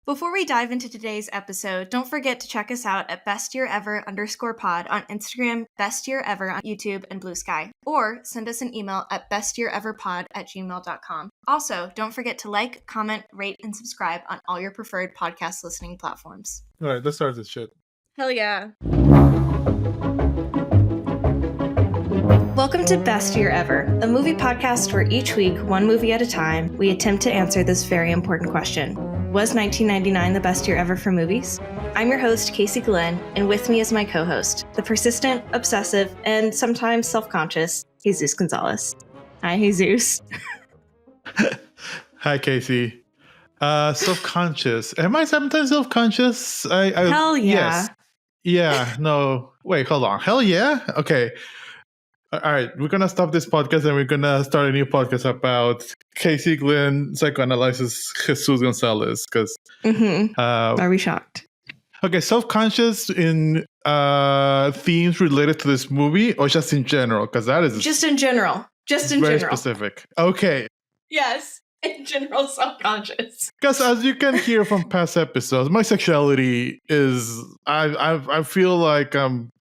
Before we dive into today's episode, don't forget to check us out at bestyearever_pod on Instagram, bestyearever on YouTube and Blue Sky, or send us an email at bestyeareverpod@gmail.com. Also, don't forget to like, comment, rate, and subscribe on all your preferred podcast listening platforms. All right, let's start this shit. Hell yeah. Welcome to Best Year Ever, a movie podcast where each week, one movie at a time, we attempt to answer this very important question. Was 1999 the best year ever for movies? I'm your host, Casey Glenn, and with me is my co-host, the persistent, obsessive, and sometimes self-conscious, Jesus Gonzalez. Hi, Jesus. Hi, Casey. Self-conscious. Am I sometimes self-conscious? Hell yeah. Yes. Yeah, no. Wait, hold on. Hell yeah? Okay. All right, we're going to stop this podcast and we're going to start a new podcast about Casey Glenn psychoanalyzes Jesus Gonzalez. Because Are we shocked? Okay, self-conscious in themes related to this movie or just in general? Because that is just in general. Just in very general. Specific. Okay. Yes, in general, self-conscious. Because as you can hear from past episodes, my sexuality is I feel like I'm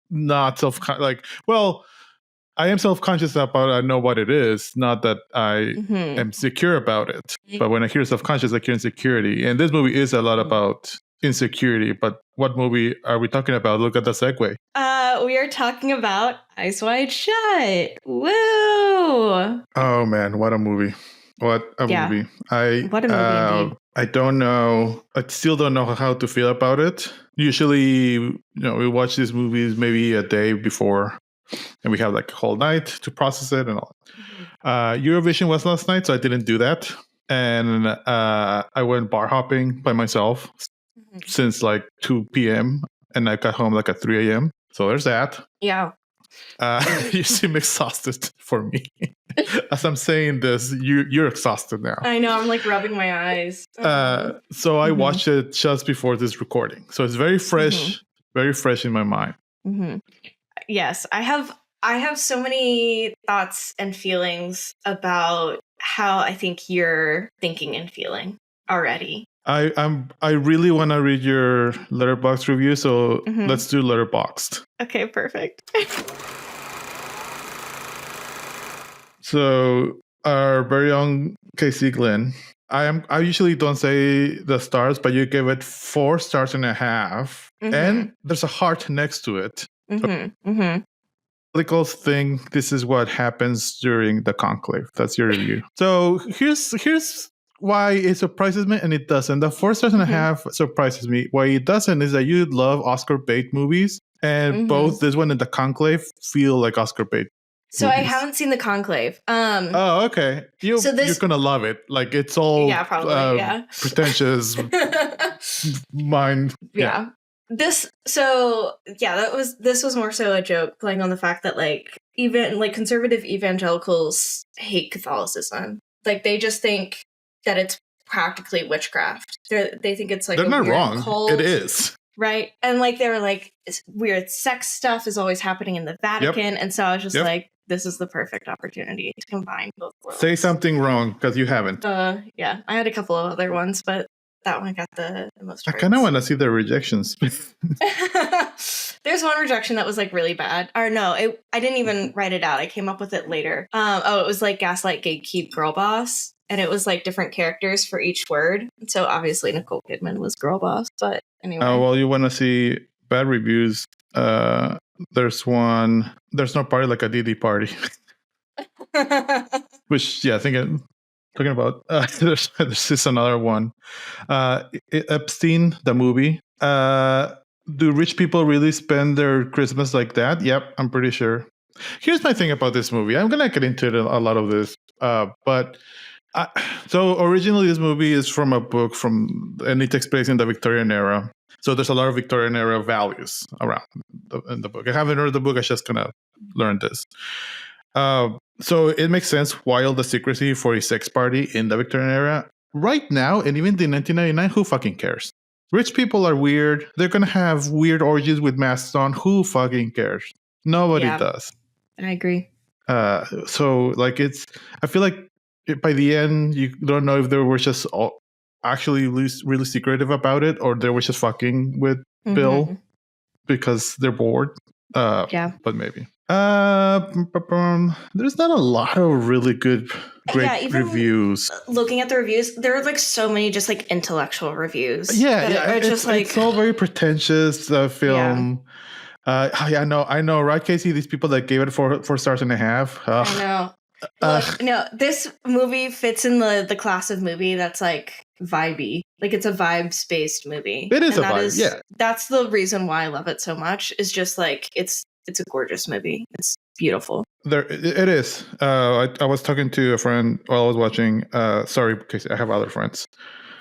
not I am self-conscious about it. I know what it is, not that I am secure about it. But when I hear self-conscious, I hear insecurity. And this movie is a lot about insecurity. But what movie are we talking about? Look at the segue. We are talking about Eyes Wide Shut. Woo! Oh, man. What a movie. What a movie. What a movie, indeed. I don't know. I still don't know how to feel about it. Usually, we watch these movies maybe a day before. And we have like a whole night to process it and all. Eurovision was last night, so I didn't do that. And I went bar hopping by myself since like 2 p.m. And I got home like at 3 a.m. So there's that. Yeah. You seem exhausted for me. As I'm saying this, you're exhausted now. I know. I'm like rubbing my eyes. So I watched it just before this recording. So it's very fresh, very fresh in my mind. Yes, I have so many thoughts and feelings about how I think you're thinking and feeling already. I really want to read your Letterboxd review, so let's do Letterboxd. Okay, perfect. So our very own Casey Glenn, I usually don't say the stars, but you gave it 4.5 stars, and there's a heart next to it. Political thing. This is what happens during the conclave. That's your review. So here's why it surprises me and it doesn't. The 4.5 stars surprises me. Why it doesn't is that you love Oscar bait movies, and both this one and the conclave feel like Oscar bait. So movies. I haven't seen the conclave. Oh, okay. You're gonna love it. Like it's all pretentious mind. Yeah. This was more so a joke playing on the fact that like even like conservative evangelicals hate Catholicism. Like they just think that it's practically witchcraft. They think it's like they're not weird wrong. Cult, it is. Right. And like they were like weird sex stuff is always happening in the Vatican. And so I was just like, this is the perfect opportunity to combine both worlds. Say something wrong because you haven't. Yeah. I had a couple of other ones, but that one got the most. I kind of want to see the rejections. There's one rejection that was like really bad. Or no, I didn't even write it out. I came up with it later. It was like Gaslight, Gatekeep, Girl Boss. And it was like different characters for each word. So obviously Nicole Kidman was Girl Boss. But anyway. Well, you want to see bad reviews. There's no party like a Didi party. Which, I think I'm talking about. There's just another one. Epstein, the movie. Do rich people really spend their Christmas like that? Yep, I'm pretty sure. Here's my thing about this movie. I'm going to get into a lot of this. So originally this movie is from a book and it takes place in the Victorian era. So there's a lot of Victorian era values around in the book. I haven't read the book. I just kind of learned this. So it makes sense why all the secrecy for a sex party in the Victorian era. Right now, and even in 1999, who fucking cares? Rich people are weird. They're going to have weird orgies with masks on. Who fucking cares? Nobody does. I agree. So like I feel like by the end, you don't know if there were just actually really secretive about it, or they were just fucking with Bill because they're bored. But maybe. There's not a lot of really great reviews. Looking at the reviews, there are like so many just like intellectual reviews. It's all very pretentious film. I know, right, Casey? These people that gave it 4 stars and a half. I know. Look, no, this movie fits in the class of movie that's like vibey. Like it's a vibes-based movie. It is a vibe, yeah. That's the reason why I love it so much. Is just like it's a gorgeous movie. It's beautiful. It is. I was talking to a friend while I was watching. Sorry, Casey, I have other friends.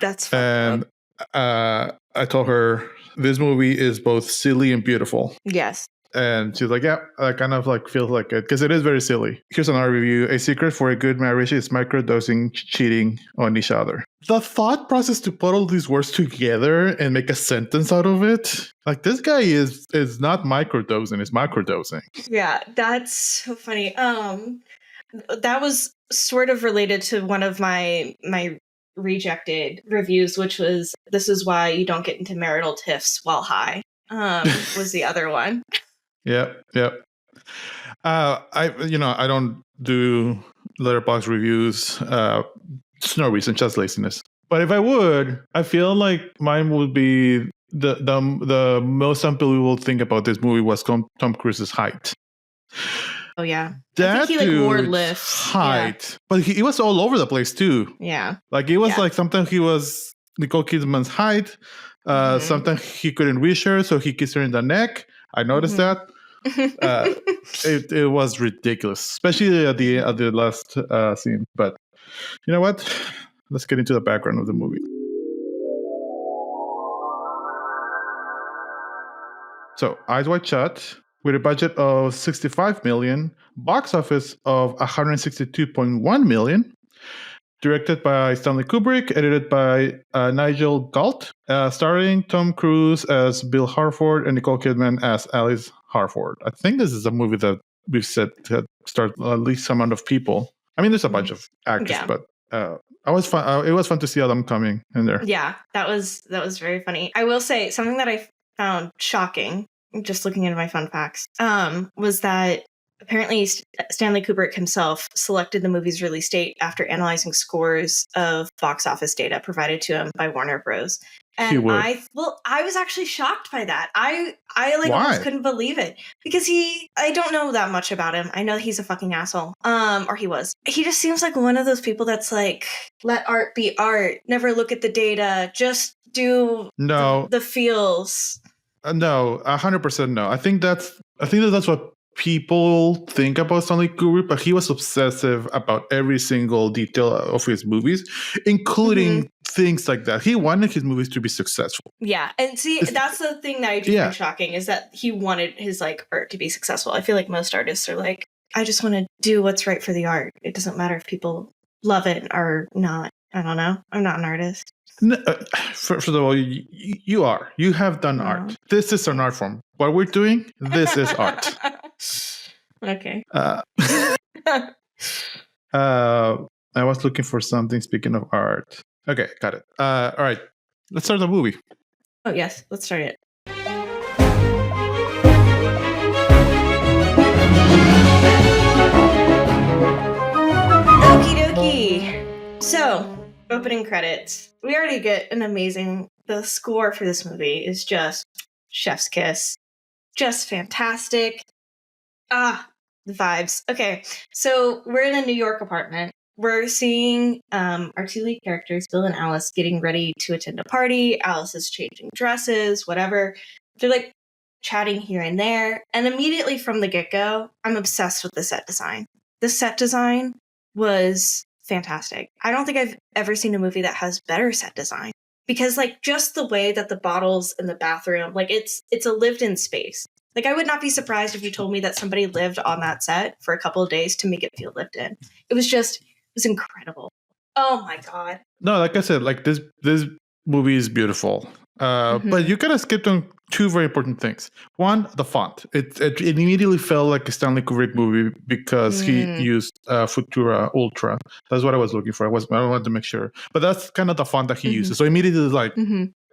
That's fine. And I told her this movie is both silly and beautiful. Yes. And she's like, yeah, I kind of like feel like it because it is very silly. Here's another review. A secret for a good marriage is microdosing, cheating on each other. The thought process to put all these words together and make a sentence out of it. Like this guy is not microdosing, it's macrodosing. Yeah, that's so funny. That was sort of related to one of my rejected reviews, which was this is why you don't get into marital tiffs while high. Was the other one. Yep. I don't do Letterboxd reviews. It's no reason, just laziness. But if I would, I feel like mine would be the most unbelievable thing about this movie was Tom Cruise's height. Oh yeah, that I think he like wore lifts. Height, but he was all over the place too. Yeah, like it was like sometimes he was Nicole Kidman's height. Sometimes he couldn't reach her, so he kissed her in the neck. I noticed that. It was ridiculous, especially at the last scene. But you know what? Let's get into the background of the movie. So, Eyes Wide Shut, with a budget of $65 million, box office of $162.1 million. Directed by Stanley Kubrick, edited by Nigel Galt, starring Tom Cruise as Bill Harford and Nicole Kidman as Alice Harford. I think this is a movie that we've said had starred at least some amount of people. I mean, there's a bunch of actors, but it was fun. It was fun to see them coming in there. Yeah, that was very funny. I will say something that I found shocking, just looking into my fun facts, was that apparently Stanley Kubrick himself selected the movie's release date after analyzing scores of box office data provided to him by Warner Bros. And I was actually shocked by that. I almost couldn't believe it because I don't know that much about him. I know he's a fucking asshole. Or he was. He just seems like one of those people that's like, let art be art. Never look at the data. Just do the feels. No, 100% no. I think that's what people think about Stanley Kubrick, but he was obsessive about every single detail of his movies, including things like that. He wanted his movies to be successful. Yeah, and see, that's the thing that I do find shocking is that he wanted his like art to be successful. I feel like most artists are like, I just want to do what's right for the art. It doesn't matter if people love it or not. I don't know. I'm not an artist. No, first of all, you are. You have done art. This is an art form. What we're doing, this is art. Okay. I was looking for something. Speaking of art. Okay, got it. All right. Let's start the movie. Oh, yes. Let's start it. Okie dokie. So, opening credits. We already get the score for this movie is just chef's kiss. Just fantastic. The vibes. Okay, so we're in a New York apartment. We're seeing our two lead characters, Bill and Alice, getting ready to attend a party. Alice is changing dresses, whatever. They're like chatting here and there. And immediately from the get-go, I'm obsessed with the set design. The set design was fantastic. I don't think I've ever seen a movie that has better set design. Because like just the way that the bottles in the bathroom, like it's a lived-in space. Like I would not be surprised if you told me that somebody lived on that set for a couple of days to make it feel lived in. It was incredible. Oh my God. No, like I said, like this movie is beautiful. But you kind of skipped on two very important things. One, the font. It immediately felt like a Stanley Kubrick movie because he used Futura Ultra. That's what I was looking for. I wanted to make sure, but that's kind of the font that he uses. So immediately it's like.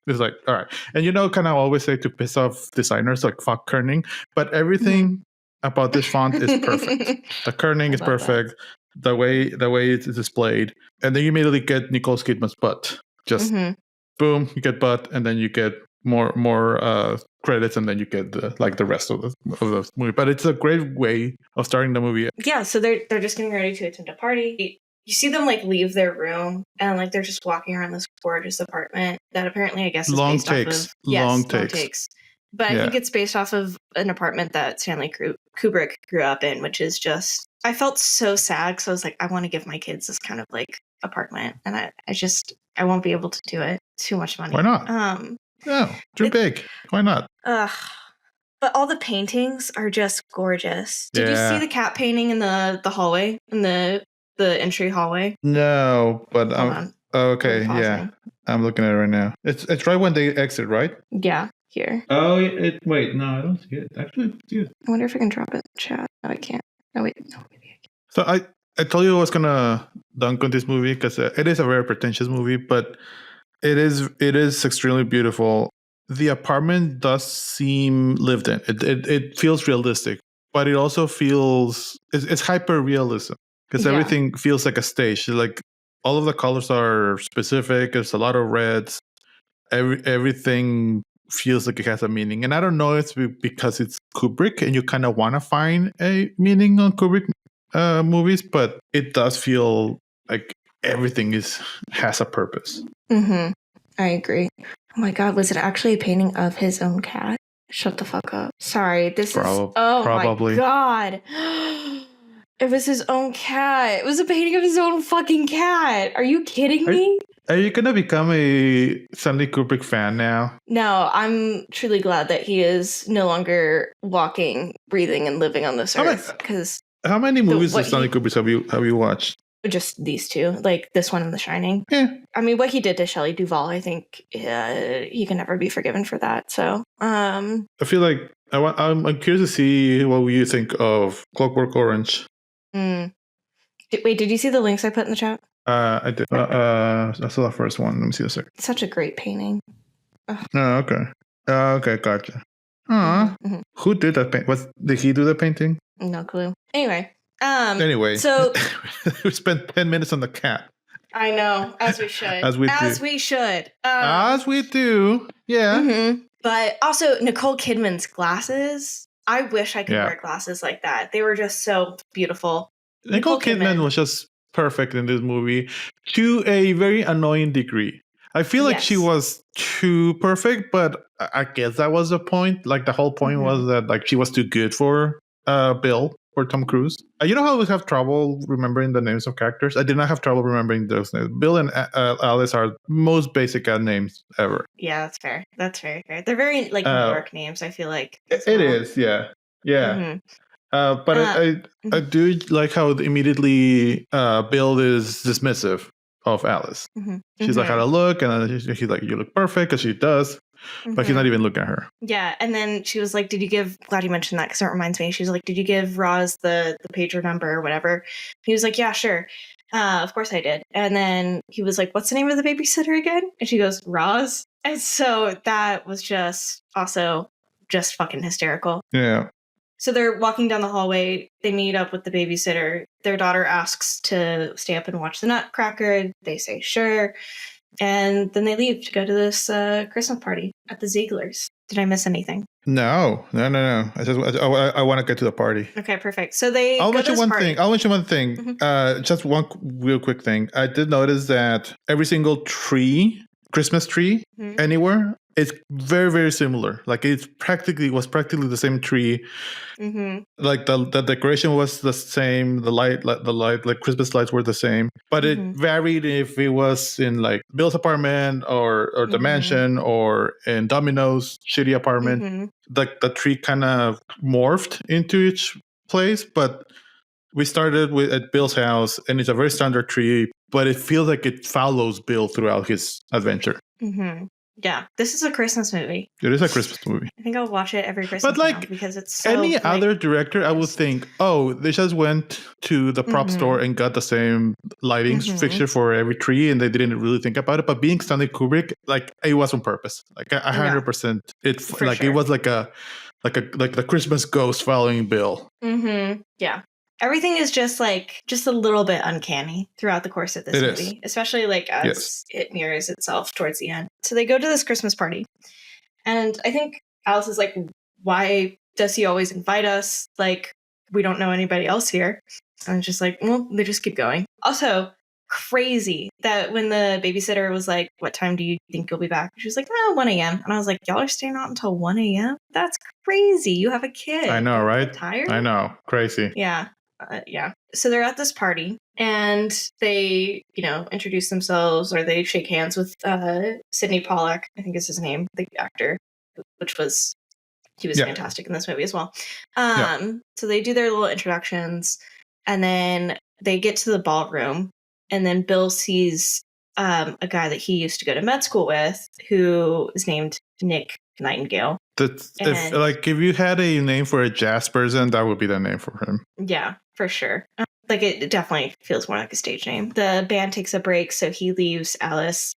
It's like, all right. And kind of always say to piss off designers, like fuck kerning. But everything about this font is perfect. The kerning is perfect. The way it's displayed. And then you immediately get Nicole Kidman's butt. Just boom, you get butt, and then you get more credits, and then you get the rest of the movie. But it's a great way of starting the movie. Yeah, so they're just getting ready to attend a party. You see them like leave their room and like they're just walking around this gorgeous apartment that apparently I guess is long based takes. off of long takes. But I think it's based off of an apartment that Stanley Kubrick grew up in, which is just I felt so sad because I was like, I want to give my kids this kind of like apartment, and I won't be able to do it. Too much money. Why not? No, too big. Why not? But all the paintings are just gorgeous. Did you see the cat painting in the hallway in the entry hallway? No, but okay, I'm yeah. I'm looking at it right now. It's right when they exit, right? Yeah, here. Oh, wait, no, I don't see it. Actually, I wonder if I can drop it in the chat. No, I can't. Oh, wait, no, maybe I can. So I told you I was gonna dunk on this movie because it is a very pretentious movie, but it is extremely beautiful. The apartment does seem lived in. It feels realistic, but it also feels it's hyper realism. Because everything feels like a stage. Like all of the colors are specific. There's a lot of reds. Everything feels like it has a meaning. And I don't know if it's because it's Kubrick and you kind of want to find a meaning on Kubrick movies, but it does feel like everything has a purpose. I agree. Oh my God, was it actually a painting of his own cat? Shut the fuck up. Sorry, probably. My God. It was his own cat. It was a painting of his own fucking cat. Are you kidding me? Are you going to become a Stanley Kubrick fan now? No, I'm truly glad that he is no longer walking, breathing, and living on this earth. Because how many movies of Stanley Kubrick have you watched? Just these two, like this one and The Shining. Yeah. I mean, what he did to Shelley Duvall, I think he can never be forgiven for that. So, I feel like I'm curious to see what you think of Clockwork Orange. Wait, did you see the links I put in the chat? I did. I saw the first one. Let me see a second. Such a great painting. Ugh. Oh, okay. Okay, gotcha. Who did that paint? Did he do the painting? No clue. Anyway, so we spent 10 minutes on the cat. I know, as we should. As we do. Yeah. But also Nicole Kidman's glasses. I wish I could wear glasses like that. They were just so beautiful. Nicole Kidman was just perfect in this movie to a very annoying degree. I feel like she was too perfect, but I guess that was the point. Like the whole point was that like she was too good for Bill or Tom Cruise. You know how I always have trouble remembering the names of characters? I did not have trouble remembering those names. Bill and Alice are most basic names ever. Yeah, that's fair. That's very fair. They're very like New York names, I feel like. It is, yeah. Yeah. But I do like how immediately Bill is dismissive of Alice. She's like, how to look? And then she's like, you look perfect, because she does. But he's not even looking at her. Yeah, and then she was like, glad you mentioned that, because it reminds me, she was like, did you give Roz the pager number or whatever? He was like, yeah, sure. Of course I did. And then he was like, what's the name of the babysitter again? And she goes, Roz. And so that was just also just fucking hysterical. Yeah. So they're walking down the hallway. They meet up with the babysitter. Their daughter asks to stay up and watch the Nutcracker. They say sure. And then they leave to go to this Christmas party at the Zigglers. Did I miss anything? No. I want to get to the party. Okay, perfect. So I'll mention one thing. Just one real quick thing. I did notice that every single Christmas tree, anywhere, it's very, very similar. Like was practically the same tree. Like the decoration was the same. The light, like Christmas lights were the same, but it varied if it was in like Bill's apartment or the mansion or in Domino's shitty apartment. Like the tree kind of morphed into each place, but we started at Bill's house, and it's a very standard tree, but it feels like it follows Bill throughout his adventure. Yeah, this is a Christmas movie. It is a Christmas movie. I think I'll watch it every Christmas But now because it's so, any like, other director, I would think, oh, they just went to the prop store and got the same lighting fixture for every tree, and they didn't really think about it. But being Stanley Kubrick, like, it was on purpose. Like 100%. It was like the Christmas ghost following Bill. Yeah. Everything is just a little bit uncanny throughout the course of this movie, especially like as it mirrors itself towards the end. So they go to this Christmas party, and I think Alice is like, why does he always invite us? Like, we don't know anybody else here. And it's just like, well, they just keep going. Also, crazy that when the babysitter was like, what time do you think you'll be back? She was like, 1 a.m. And I was like, y'all are staying out until 1 a.m.? That's crazy. You have a kid. I know, right? Tired? I know. Crazy. Yeah. So they're at this party and they, introduce themselves, or they shake hands with Sidney Pollack, I think is his name, the actor, he was fantastic in this movie as well. So they do their little introductions, and then they get to the ballroom, and then Bill sees a guy that he used to go to med school with, who is named Nick Nightingale. If you had a name for a jazz person, that would be the name for him. Yeah, for sure. It definitely feels more like a stage name. The band takes a break, so he leaves Alice.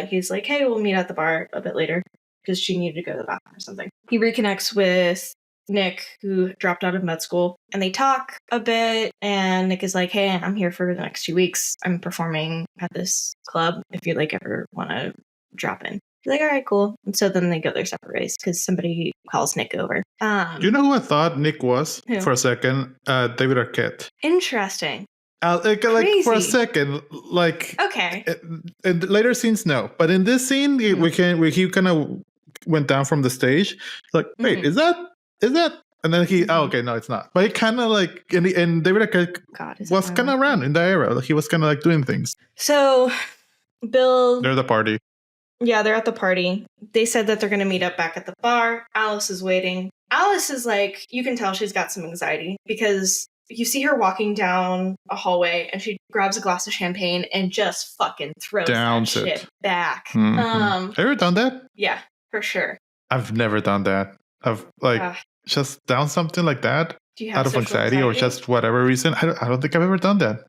He's like, hey, we'll meet at the bar a bit later because she needed to go to the bathroom or something. He reconnects with Nick, who dropped out of med school, and they talk a bit, and Nick is like, hey, I'm here for the next 2 weeks. I'm performing at this club if you'd ever want to drop in. He's like, all right, cool. And so then they go their separate ways because somebody calls Nick over. Do you know who I thought Nick was for a second? David Arquette. Interesting. For a second, okay. In later scenes, no, but in this scene, he kind of went down from the stage. Like, wait, is that? And then okay, no, it's not. But it kind of and David Arquette was kind of around in the era. Like, he was kind of doing things. So, Bill. They're at the party. Yeah, they're at the party. They said that they're going to meet up back at the bar. Alice is waiting. Alice is you can tell she's got some anxiety because you see her walking down a hallway and she grabs a glass of champagne and just fucking throws that shit back. Have you ever done that? Yeah, for sure. I've never done that. I've just down something like that. Do you have out of anxiety or just whatever reason. I don't think I've ever done that.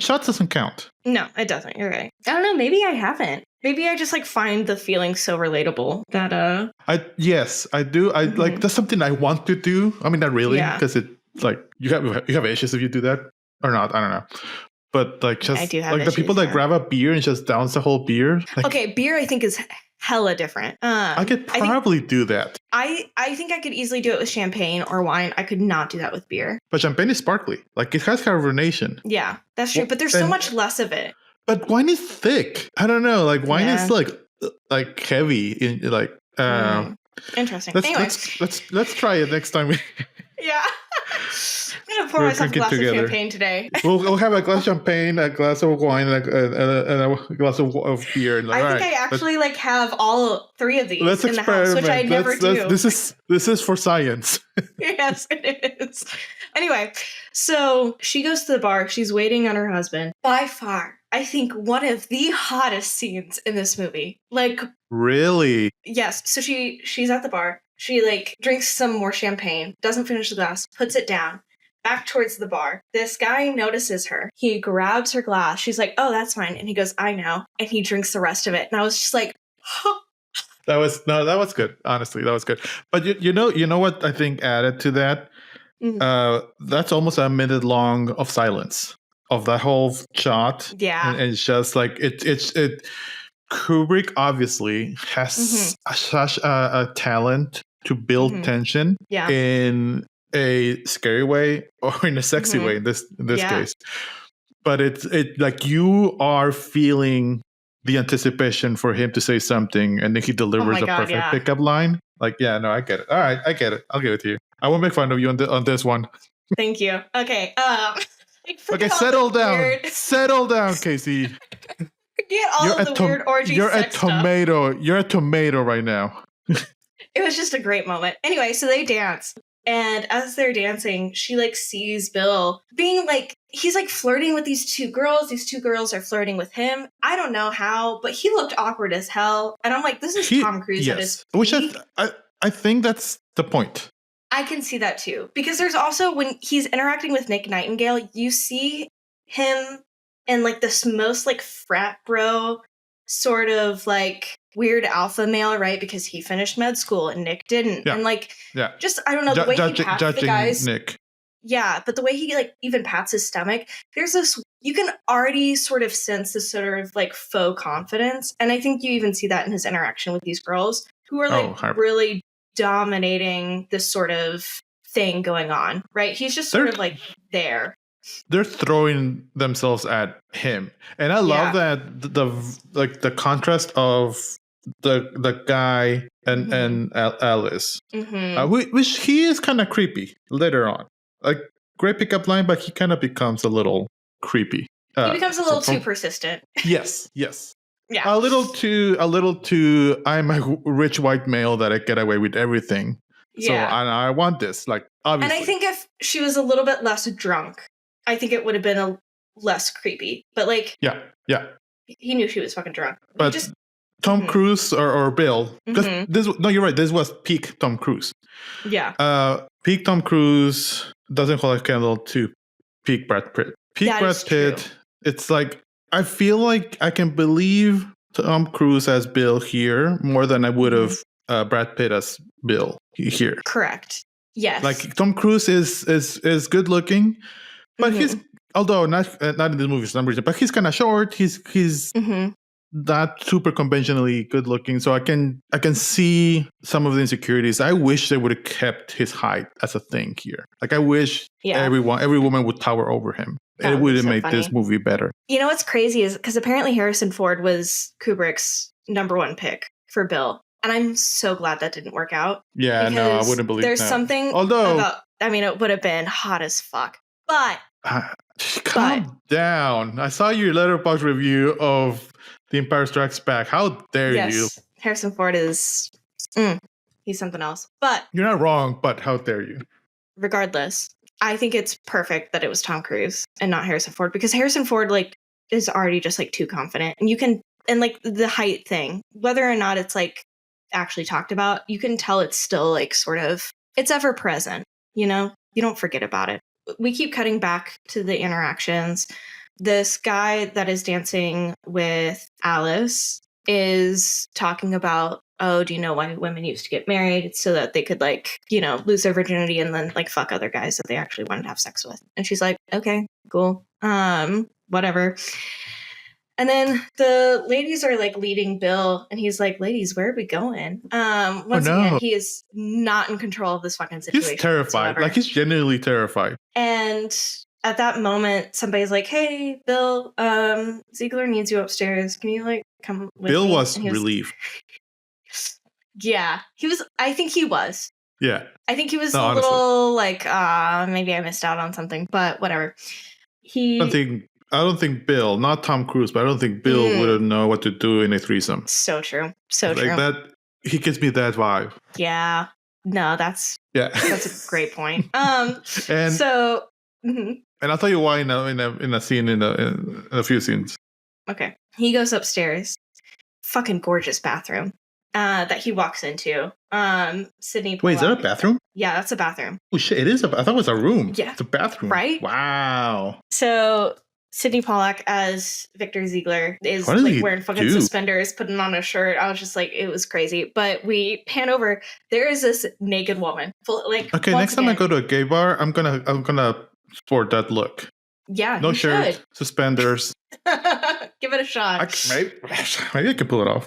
Shots doesn't count. No, it doesn't. You're right. I don't know. Maybe I haven't. Maybe I just find the feeling so relatable that Yes, I do. That's something I want to do. I mean, not really, because it you have issues if you do that or not. I don't know. But just I do have the people that grab a beer and just downs the whole beer. Okay, beer I think is hella different. I could probably do that. I think I could easily do it with champagne or wine. I could not do that with beer. But champagne is sparkly. It has carbonation. Yeah, that's true. But there's so much less of it. But wine is thick. I don't know. Wine is heavy. Interesting. Let's try it next time. Yeah. I'm gonna pour myself a glass of champagne today. We'll have a glass of champagne, a glass of wine, and a glass of beer. I think I actually have all three of these in the house, which I never do. This is for science. Yes, it is. Anyway, so she goes to the bar. She's waiting on her husband. By far, I think one of the hottest scenes in this movie. Really? Yes. So she's at the bar. She drinks some more champagne, doesn't finish the glass, puts it down, back towards the bar. This guy notices her. He grabs her glass. She's like, oh, that's mine. And he goes, I know. And he drinks the rest of it. And I was just like, huh. That was good. Honestly, that was good. But you know what I think added to that? That's almost a minute long of silence of that whole shot. Yeah. And it's just it Kubrick obviously has such a talent to build tension in a scary way or in a sexy way in this case. But it's you are feeling the anticipation for him to say something, and then he delivers perfect pickup line. I get it. All right, I get it. I'll give it to you. I won't make fun of you on this one. Thank you. Okay. Okay, settle down. Settle down, Casey. Forget all of the weird orgy sex stuff. You're a tomato right now. It was just a great moment. Anyway, so they dance. And as they're dancing, she like sees Bill being like, he's like flirting with these two girls. These two girls are flirting with him. I don't know how, but he looked awkward as hell. And I'm like, this is Tom Cruise at his peak. Which I think that's the point. I can see that too. Because there's also, when he's interacting with Nick Nightingale, you see him in like this most like frat bro sort of like weird alpha male, right? Because he finished med school and Nick didn't. Yeah. And like, Yeah. just, I don't know, the way he pats the guys. Nick. Yeah, but the way he like even pats his stomach, there's this, you can already sort of sense this sort of like faux confidence. And I think you even see that in his interaction with these girls who are like really dominating this sort of thing going on, right? He's just sort of like there. They're throwing themselves at him, and I love that the contrast of the guy and Alice, which he is kind of creepy later on. Like, great pickup line, but he kind of becomes a little creepy. He becomes a little too persistent. Yes. Yeah. A little too. I'm a rich white male that I get away with everything. Yeah. So I want this, like, obviously. And I think if she was a little bit less drunk, I think it would have been less creepy. But like, yeah. He knew she was fucking drunk. But Tom Cruise or Bill, you're right. This was peak Tom Cruise. Yeah. Peak Tom Cruise doesn't hold a candle to peak Brad Pitt. Peak Brad Pitt. True. It's like, I feel like I can believe Tom Cruise as Bill here more than I would have Brad Pitt as Bill here. Correct. Yes. Like, Tom Cruise is good looking, but he's, although not in this movie for some reason, but he's kind of short. He's not super conventionally good looking. So I can see some of the insecurities. I wish they would have kept his height as a thing here. Like, I wish every woman would tower over him. It would have made this movie better. You know what's crazy is because apparently Harrison Ford was Kubrick's #1 pick for Bill. And I'm so glad that didn't work out. Yeah, no, I wouldn't believe that. There's something about, I mean, it would have been hot as fuck. But calm down. I saw your Letterboxd review of The Empire Strikes Back. How dare you? Harrison Ford is, he's something else. But you're not wrong, but how dare you? Regardless, I think it's perfect that it was Tom Cruise and not Harrison Ford, because Harrison Ford like is already just like too confident, and you can, and like the height thing, whether or not it's like actually talked about, you can tell it's still like sort of, it's ever present, you know, you don't forget about it. We keep cutting back to the interactions. This guy that is dancing with Alice is talking about, oh, do you know why women used to get married? It's so that they could like, you know, lose their virginity and then like fuck other guys that they actually wanted to have sex with. And she's like, okay, cool. Whatever. And then the ladies are like leading Bill, and he's like, ladies, where are we going? Once again, he is not in control of this fucking situation. He's terrified. Whatsoever. Like, he's genuinely terrified. And at that moment, somebody's like, hey, Bill, Ziggler needs you upstairs. Can you like come with Bill me? was relieved. Yeah, he was. I think he was. Yeah. I think he was a little like, maybe I missed out on something, but whatever. I don't think Bill, not Tom Cruise, but I don't think Bill would have known what to do in a threesome. So true. So like true. That, he gives me that vibe. Yeah. No, that's a great point. And I'll tell you why in a scene in a few scenes. Okay. He goes upstairs. Fucking gorgeous bathroom that he walks into. Sydney Pollack. Wait, is that a bathroom? Yeah, that's a bathroom. Oh shit, it is I thought it was a room. Yeah. It's a bathroom. Right? Wow. So Sydney Pollack as Victor Ziegler is like wearing fucking suspenders, putting on a shirt. I was just like, it was crazy. But we pan over. There is this naked woman. Okay, next time I go to a gay bar, I'm gonna sport that look. Yeah, no shirt, suspenders. Give it a shot. Maybe I can pull it off.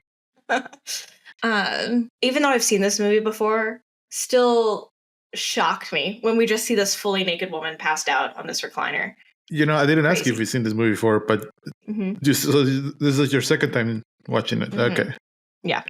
Even though I've seen this movie before, still shocked me when we just see this fully naked woman passed out on this recliner. You know, I didn't ask you if you've seen this movie before, but this is your second time watching it. Okay. Yeah.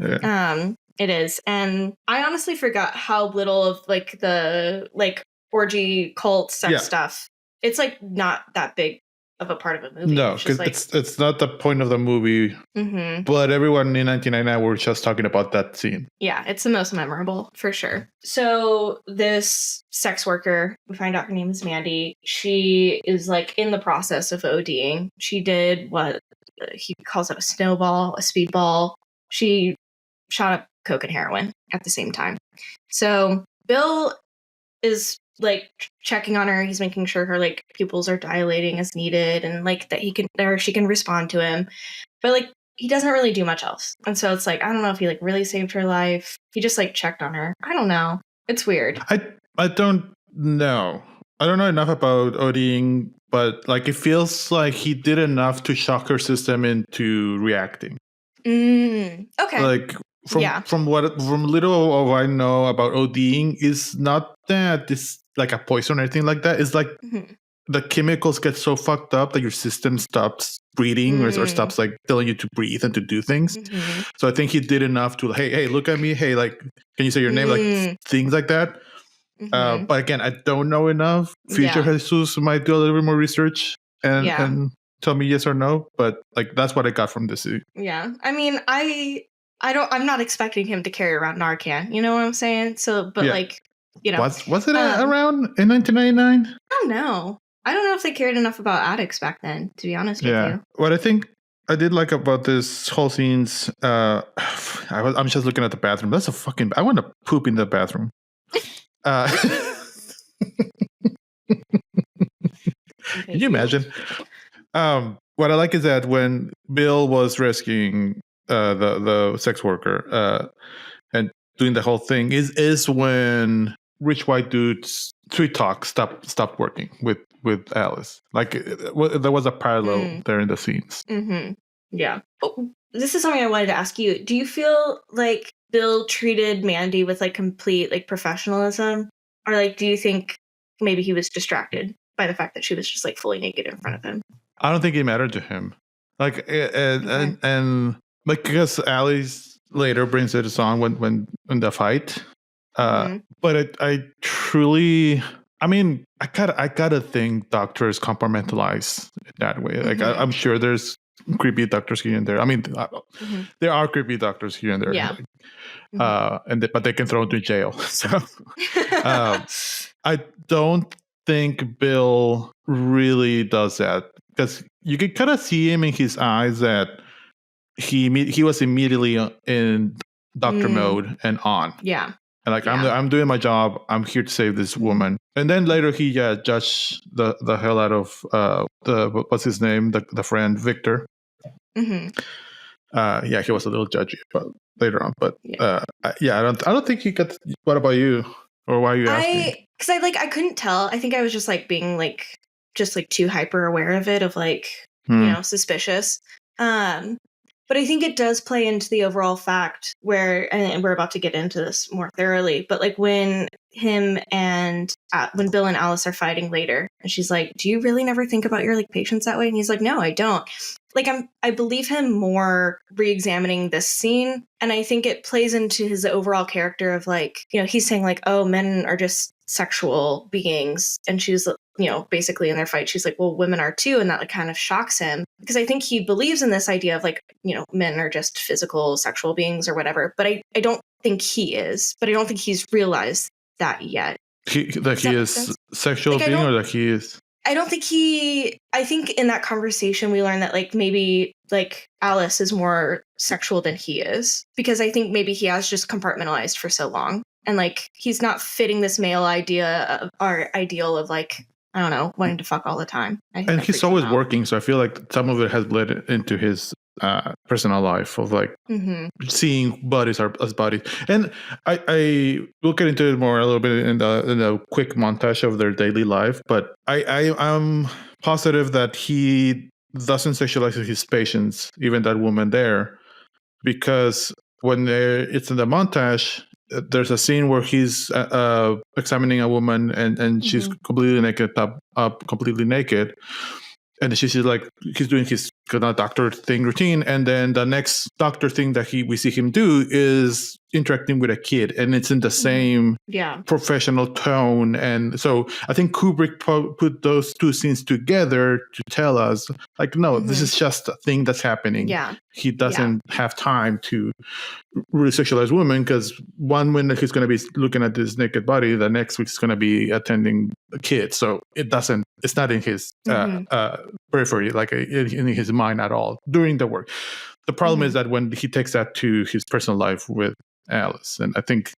It is. And I honestly forgot how little of like the like orgy cult sex stuff. It's like not that big of a part of a movie. No, It's just because like, it's not the point of the movie. But everyone in 1999 were just talking about that scene. Yeah, it's the most memorable for sure. So this sex worker, we find out her name is Mandy. She is like in the process of ODing. She did what he calls it a snowball, a speedball. She shot up coke and heroin at the same time. So Bill is like checking on her. He's making sure her like pupils are dilating as needed, and like that he can or she can respond to him. But like he doesn't really do much else. And so it's like, I don't know if he like really saved her life. He just like checked on her. I don't know. It's weird. I don't know. I don't know enough about ODing, but like it feels like he did enough to shock her system into reacting. Okay. Like from little of I know about ODing is not that it's like a poison or anything like that. It's like the chemicals get so fucked up that your system stops breathing or stops like telling you to breathe and to do things. So I think he did enough to hey, look at me. Hey, like, can you say your name? Like things like that. But again, I don't know enough. Future Jesus might do a little bit more research and tell me yes or no. But like that's what I got from this. Yeah. I mean, I'm not expecting him to carry around Narcan. You know what I'm saying? So, but like, you know. Was it around in 1999? I don't know. I don't know if they cared enough about addicts back then, to be honest with you. What I think I did like about this whole scenes, I'm just looking at the bathroom. That's a fucking... I want to poop in the bathroom. Can you imagine? What I like is that when Bill was rescuing the sex worker and doing the whole thing is when rich white dudes sweet talk stopped working with Alice. Like there was a parallel there in the scenes. Yeah. Oh, this is something I wanted to ask you. Do you feel like Bill treated Mandy with like complete like professionalism, or like do you think maybe he was distracted by the fact that she was just like fully naked in front of him? I don't think it mattered to him. Like and like because Alice later brings it on when the fight. But I truly, I mean, I gotta think doctors compartmentalize that way. Like I'm sure there's creepy doctors here and there. I mean, there are creepy doctors here and there. Yeah. But they can throw into jail. So I don't think Bill really does that because you can kind of see him in his eyes that he was immediately in doctor mode and on. Yeah. And like I'm doing my job. I'm here to save this woman. And then later he judged the hell out of what's his name, the friend Victor. He was a little judgy, but later on. But I don't think he got. What about you? Or why are you asking? Because I couldn't tell. I think I was just like being like just like too hyper aware of it, of like you know, suspicious. But I think it does play into the overall fact where, and we're about to get into this more thoroughly, but like when him and when Bill and Alice are fighting later, and she's like, "Do you really never think about your like patients that way?" And he's like, "No, I don't." Like I believe him more re-examining this scene, and I think it plays into his overall character of like, you know, he's saying like, "Oh, men are just sexual beings," and she's, you know, basically in their fight, she's like, "Well, women are too," and that like kind of shocks him because I think he believes in this idea of like, you know, men are just physical sexual beings or whatever. But I don't think he is. But I don't think he's realized that yet. He is sexual like, being, or that he is. I don't think I think in that conversation we learned that like maybe like Alice is more sexual than he is, because I think maybe he has just compartmentalized for so long and like he's not fitting this male idea or ideal of like, I don't know, wanting to fuck all the time. And he's always working, so I feel like some of it has bled into his personal life of like seeing bodies as bodies. And I will get into it more a little bit in the quick montage of their daily life, but I'm positive that he doesn't sexualize his patients, even that woman there, because when it's in the montage, there's a scene where he's examining a woman and she's completely naked, completely naked. And she's like, he's doing his doctor thing routine. And then the next doctor thing that we see him do is interacting with a kid, and it's in the same professional tone. And so I think Kubrick put those two scenes together to tell us, like, no, this is just a thing that's happening. Yeah. He doesn't have time to really sexualize women, because one minute he's going to be looking at this naked body, the next week he's going to be attending a kid. So it's not in his periphery, like in his mind at all during the work. The problem is that when he takes that to his personal life with Alice, and I think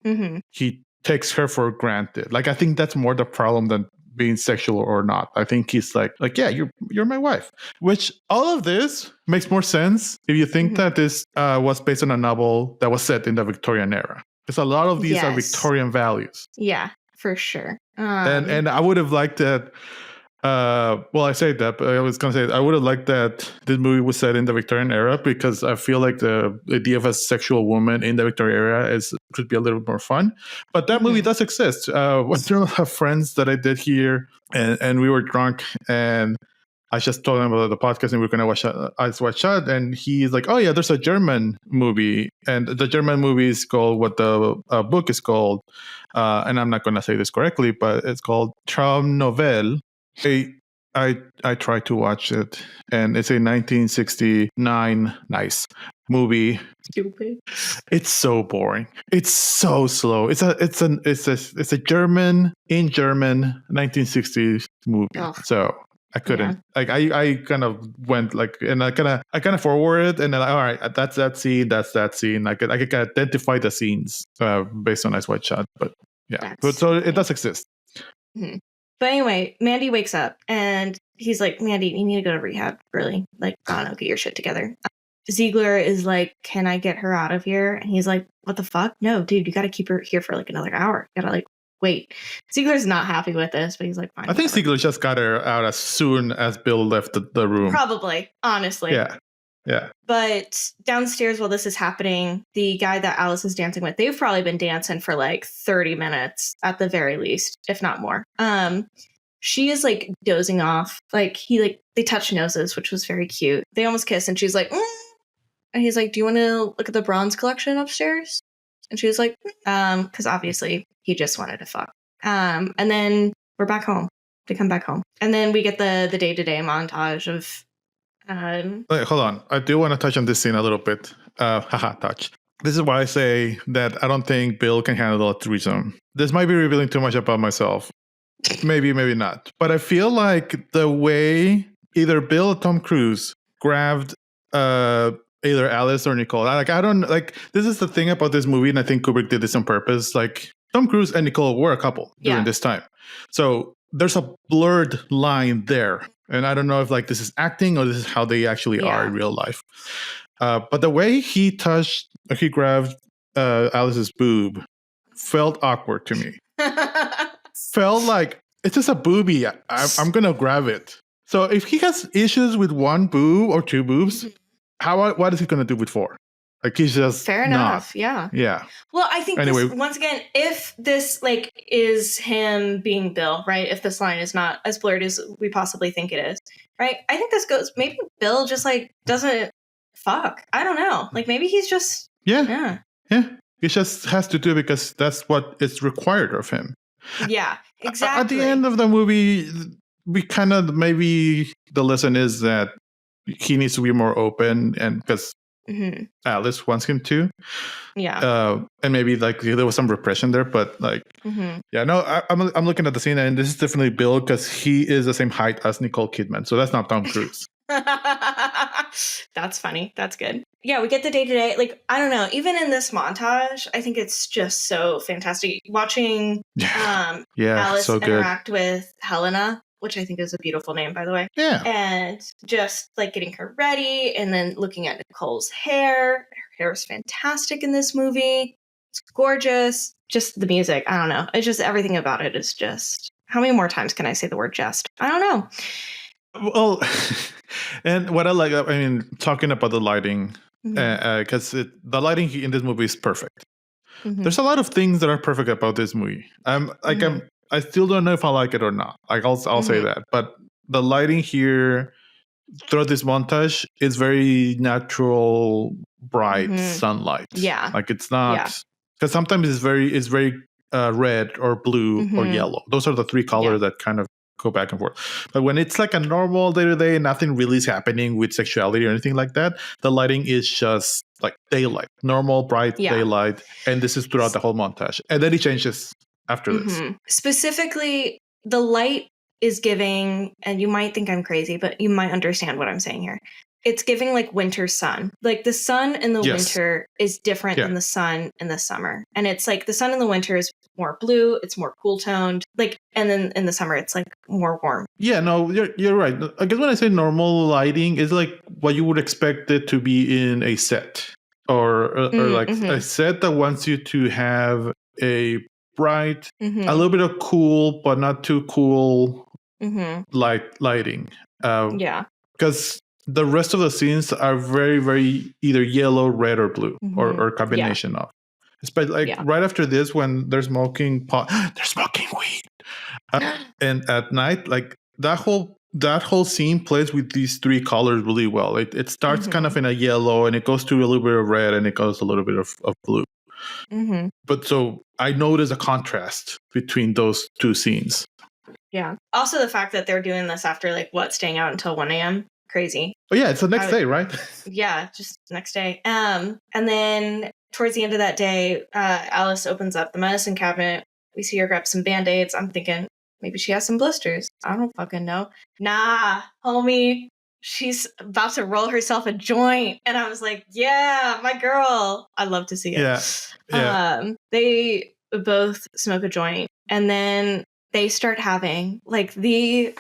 he takes her for granted. Like, I think that's more the problem than being sexual or not. I think he's like, yeah, you're my wife. Which all of this makes more sense if you think that this was based on a novel that was set in the Victorian era. Because a lot of these are Victorian values. Yeah, for sure. And I would have liked that. Well, I say that, but I was going to say I would have liked that this movie was set in the Victorian era, because I feel like the idea of a sexual woman in the Victorian era could be a little bit more fun. But that movie does exist. One of my friends that I did here, and we were drunk, and I just told him about the podcast, and we were going to watch Eyes Wide Shut, and he's like, "Oh yeah, there's a German movie, and the German movie is called what the book is called, and I'm not going to say this correctly, but it's called Traumnovelle." I tried to watch it, and it's a 1969 movie. Stupid. It's so boring. It's so slow. It's a German 1960s movie. Oh. So I couldn't. Like I kind of went like, and I kind of forwarded, and then like, all right, that's that scene. That's that scene. I could identify the scenes based on Eyes Wide Shut. But yeah, so it does exist. Mm-hmm. But anyway, Mandy wakes up and he's like, Mandy, you need to go to rehab, really. Like, I don't know, get your shit together. Ziggler is like, can I get her out of here? And he's like, what the fuck? No, dude, you got to keep her here for like another hour. You got to like, wait. Ziegler's not happy with this, but he's like, fine. I think Ziggler just got her out as soon as Bill left the room. Probably, honestly. Yeah. But downstairs while this is happening, the guy that Alice is dancing with, they've probably been dancing for like 30 minutes at the very least, if not more. She is like dozing off. Like they touch noses, which was very cute. They almost kiss, and she's like, and he's like, do you want to look at the bronze collection upstairs? And she was like, because obviously he just wanted to fuck. And then we're back home. They come back home. And then we get the day-to-day montage of Wait, hold on. I do want to touch on this scene a little bit. Touch. This is why I say that I don't think Bill can handle a threesome. This might be revealing too much about myself. Maybe not. But I feel like the way either Bill or Tom Cruise grabbed either Alice or Nicole. This is the thing about this movie, and I think Kubrick did this on purpose. Like, Tom Cruise and Nicole were a couple during this time. So there's a blurred line there. And I don't know if like this is acting or this is how they actually are in real life. But the way he grabbed Alice's boob felt awkward to me. Felt like it's just a boobie. I'm going to grab it. So if he has issues with one boob or two boobs, what is he going to do with four? Like, he's just fair enough. Yeah. Well, I think once again, if this like is him being Bill, right? If this line is not as blurred as we possibly think it is, right? I think this goes. Maybe Bill just like doesn't fuck. I don't know. Like, maybe he's just yeah. He just has to do it because that's what is required of him. Yeah, exactly. At the end of the movie, we kind of maybe the lesson is that he needs to be more open, and because Alice wants him to. Yeah. And maybe like there was some repression there, but like, I'm looking at the scene, and this is definitely Bill because he is the same height as Nicole Kidman. So that's not Tom Cruise. That's funny. That's good. Yeah, we get the day-to-day. Like, I don't know. Even in this montage, I think it's just so fantastic. Watching Alice so interact with Helena, which I think is a beautiful name, by the way. Yeah. And just like getting her ready and then looking at Nicole's hair. Her hair is fantastic in this movie. It's gorgeous. Just the music. I don't know. It's just everything about it is just... How many more times can I say the word just? I don't know. Well, and what I like, I mean, talking about the lighting, because the lighting in this movie is perfect. There's a lot of things that are perfect about this movie. I still don't know if I like it or not. Like, I'll say that. But the lighting here throughout this montage is very natural, bright sunlight. Yeah. Like, it's not because sometimes it's very red or blue or yellow. Those are the three colors that kind of go back and forth. But when it's like a normal day-to-day, nothing really is happening with sexuality or anything like that, the lighting is just like daylight, normal bright daylight, and this is throughout the whole montage, and then it changes after this. Specifically, the light is giving, and you might think I'm crazy, but you might understand what I'm saying here. It's giving like winter sun. Like the sun in the winter is different than the sun in the summer. And it's like the sun in the winter is more blue, it's more cool toned. Like, and then in the summer it's like more warm. Yeah, no, you're right. I guess when I say normal lighting, it's like what you would expect it to be in a set. Or like a set that wants you to have a bright, a little bit of cool, but not too cool lighting. Because the rest of the scenes are very, very either yellow, red, or blue, or combination of. Especially like right after this, when they're smoking pot, they're smoking weed, and at night, like that whole scene plays with these three colors really well. It starts kind of in a yellow, and it goes to a little bit of red, and it goes a little bit of blue. But so I notice a contrast between those two scenes. Yeah. Also, the fact that they're doing this after staying out until 1 a.m. Crazy. Oh yeah, it's the next day, right? Yeah, just next day. And then towards the end of that day, Alice opens up the medicine cabinet. We see her grab some Band-Aids. I'm thinking maybe she has some blisters. I don't fucking know. Nah, homie. She's about to roll herself a joint. And I was like, yeah, my girl. I love to see it. Yeah. They both smoke a joint. And then they start having the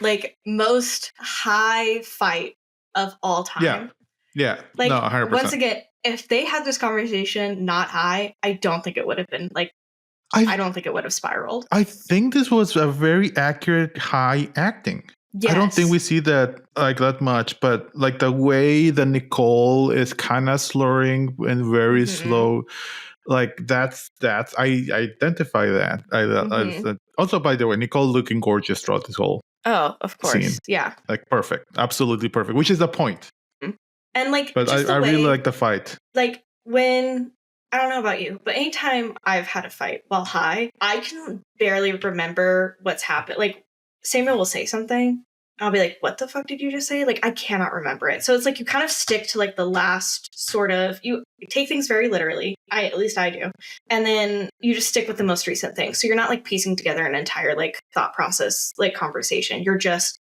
most high fight of all time. Yeah. No, 100%. Once again, if they had this conversation not high, I don't think it would have been I don't think it would have spiraled. I think this was a very accurate high acting. Yes. I don't think we see that that much, but the way that Nicole is kind of slurring and very slow, that's I identify that. Also, by the way, Nicole looking gorgeous throughout this whole of course scene. Yeah, perfect, absolutely perfect, which is the point. And but I really like the fight. When I don't know about you, but anytime I've had a fight while high, I can barely remember what's happened. Samuel will say something, I'll be like, what the fuck did you just say? I cannot remember it. So it's you kind of stick to the last sort of, you take things very literally. At least I do. And then you just stick with the most recent thing. So you're not piecing together an entire thought process, conversation. You're just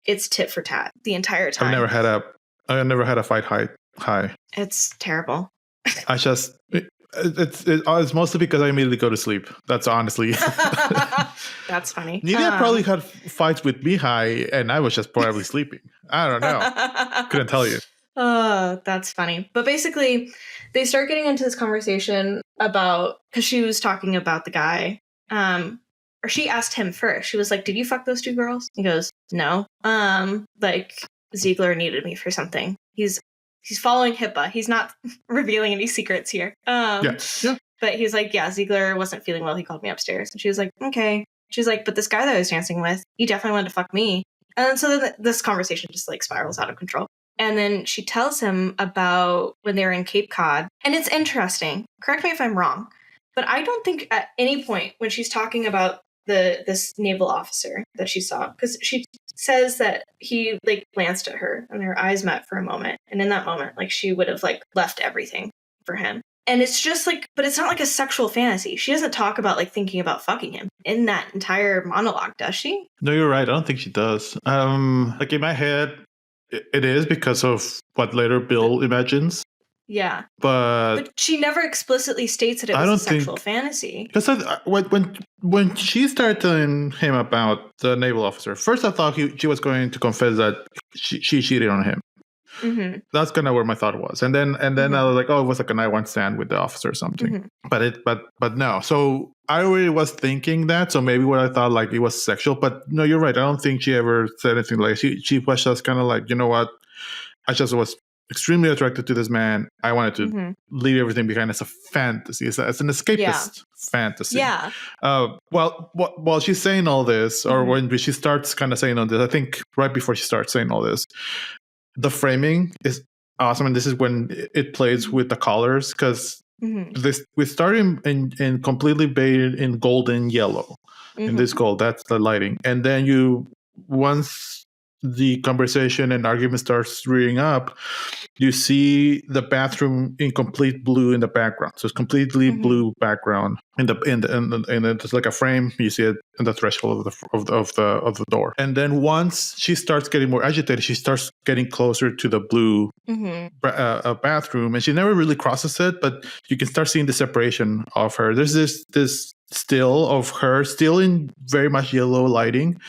it's tit for tat the entire time. I never had a fight high. It's terrible. I just, it's mostly because I immediately go to sleep. That's honestly. That's funny. Nina probably had fights with me high, and I was just probably sleeping. I don't know. Couldn't tell you. Oh, that's funny. But basically, they start getting into this conversation about, because she was talking about the guy, or she asked him first. She was like, "Did you fuck those two girls?" He goes, "No. Ziggler needed me for something. He's following HIPAA. He's not revealing any secrets here." Yeah. But he's like, "Yeah, Ziggler wasn't feeling well. He called me upstairs." And she was like, "Okay." She's like, "But this guy that I was dancing with, he definitely wanted to fuck me." And so then this conversation just spirals out of control. And then she tells him about when they were in Cape Cod. And it's interesting. Correct me if I'm wrong. But I don't think at any point when she's talking about this naval officer that she saw, because she says that he glanced at her and their eyes met for a moment. And in that moment, she would have left everything for him. And it's just but it's not a sexual fantasy. She doesn't talk about thinking about fucking him in that entire monologue, does she? No, you're right. I don't think she does. In my head, it is because of what later Bill imagines. Yeah. But she never explicitly states that it was a sexual fantasy. Because when she started telling him about the naval officer, first I thought she was going to confess that she cheated on him. Mm-hmm. That's kind of where my thought was, and then I was like, oh, it was a night stand with the officer or something. Mm-hmm. But no. So I already was thinking that. So maybe what I thought it was sexual, but no, you're right. I don't think she ever said anything she was just kind of you know what, I just was extremely attracted to this man. I wanted to leave everything behind as a fantasy, as an escapist fantasy. Yeah. While she's saying all this, or when she starts kind of saying all this, I think right before she starts saying all this, the framing is awesome, and this is when it plays with the colors, because We start in completely bathed in golden yellow. In this gold, that's the lighting. And then once the conversation and argument starts rearing up, you see the bathroom in complete blue in the background. So it's completely blue background in it's like a frame. You see it in the threshold of the door. And then once she starts getting more agitated, she starts getting closer to the blue bathroom, and she never really crosses it, but you can start seeing the separation of her. There's this still of her still in very much yellow lighting,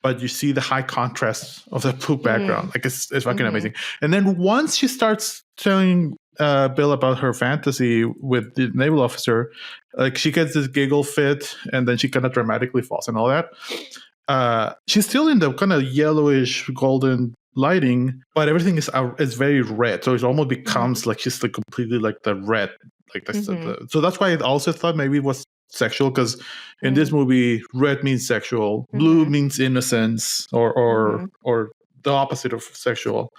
but you see the high contrast of the blue background. Like it's fucking amazing. And then once she starts telling Bill about her fantasy with the naval officer, like she gets this giggle fit, and then she kind of dramatically falls and all that. She's still in the kind of yellowish golden lighting, but everything is very red. So it almost becomes like she's like completely like the red. Like that's so that's why I also thought maybe it was sexual, because in this movie red means sexual, blue means innocence, or the opposite of sexual,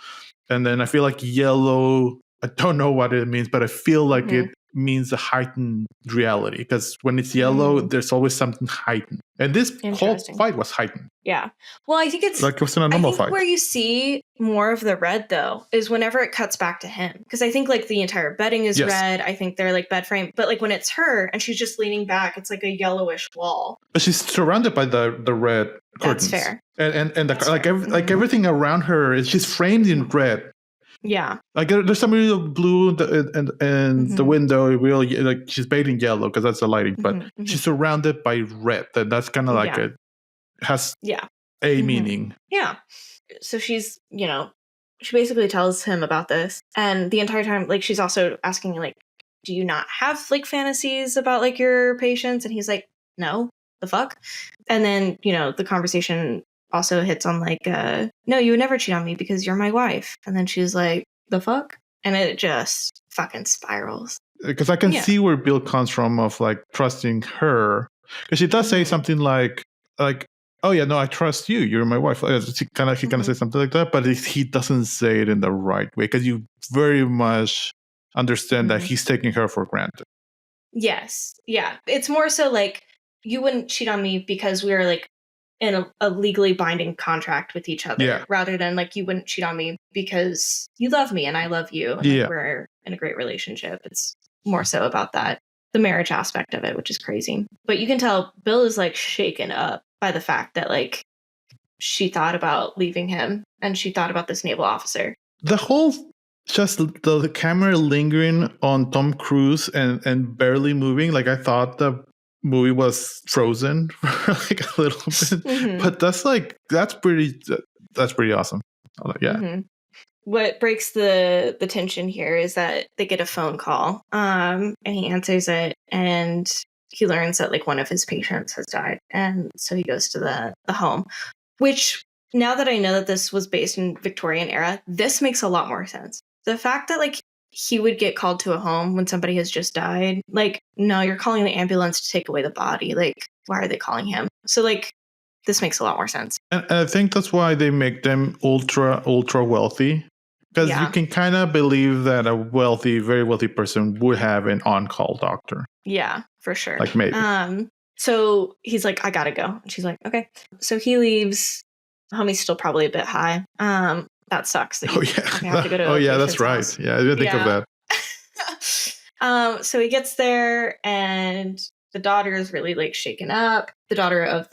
and then I feel like yellow, I don't know what it means, but I feel like it means a heightened reality, because when it's yellow there's always something heightened, and this whole fight was heightened. Yeah, well, I think it's like it was in a normal fight. Where you see more of the red though is whenever it cuts back to him, because I think like the entire bedding is red. I think they're like bed frame, but like when it's her and she's just leaning back, it's like a yellowish wall. But she's surrounded by the red curtains. That's fair. And like everything around her she's framed in red. Yeah, like there's some real blue and the window, real like she's bathed in yellow because that's the lighting, but she's surrounded by red. That's kind of like has a meaning. Yeah. So she's, she basically tells him about this, and the entire time, like, she's also asking, like, do you not have like fantasies about like your patients? And he's like, no, the fuck. And then, the conversation also hits on like, no, you would never cheat on me because you're my wife. And then she's like, the fuck? And it just fucking spirals. Because I can see where Bill comes from of like trusting her. Because she does say something like, oh yeah, no, I trust you. You're my wife. He kind of says something like that, but he doesn't say it in the right way, because you very much understand that he's taking her for granted. Yes. Yeah. It's more so like, you wouldn't cheat on me because we are like in a legally binding contract with each other, rather than like, you wouldn't cheat on me because you love me and I love you. And like, we're in a great relationship. It's more so about that, the marriage aspect of it, which is crazy. But you can tell Bill is like shaken up by the fact that like she thought about leaving him and she thought about this naval officer. The whole just the camera lingering on Tom Cruise and barely moving, like I thought the movie was frozen for like a little bit, but that's pretty awesome. What breaks the tension here is that they get a phone call, and he answers it, and he learns that like one of his patients has died, and so he goes to the home. Which, now that I know that this was based in Victorian era, this makes a lot more sense. The fact that like he would get called to a home when somebody has just died, like, no, you're calling the ambulance to take away the body. Like, why are they calling him? So like, this makes a lot more sense. And I think that's why they make them ultra wealthy. Because you can kind of believe that a very wealthy person would have an on-call doctor. Yeah, for sure. Like maybe. So he's like, I gotta go. And she's like, okay. So he leaves. Homie's still probably a bit high. That sucks. That have to go to that's right. House. Yeah, I didn't think of that. So he gets there, and the daughter is really like shaken up. The daughter of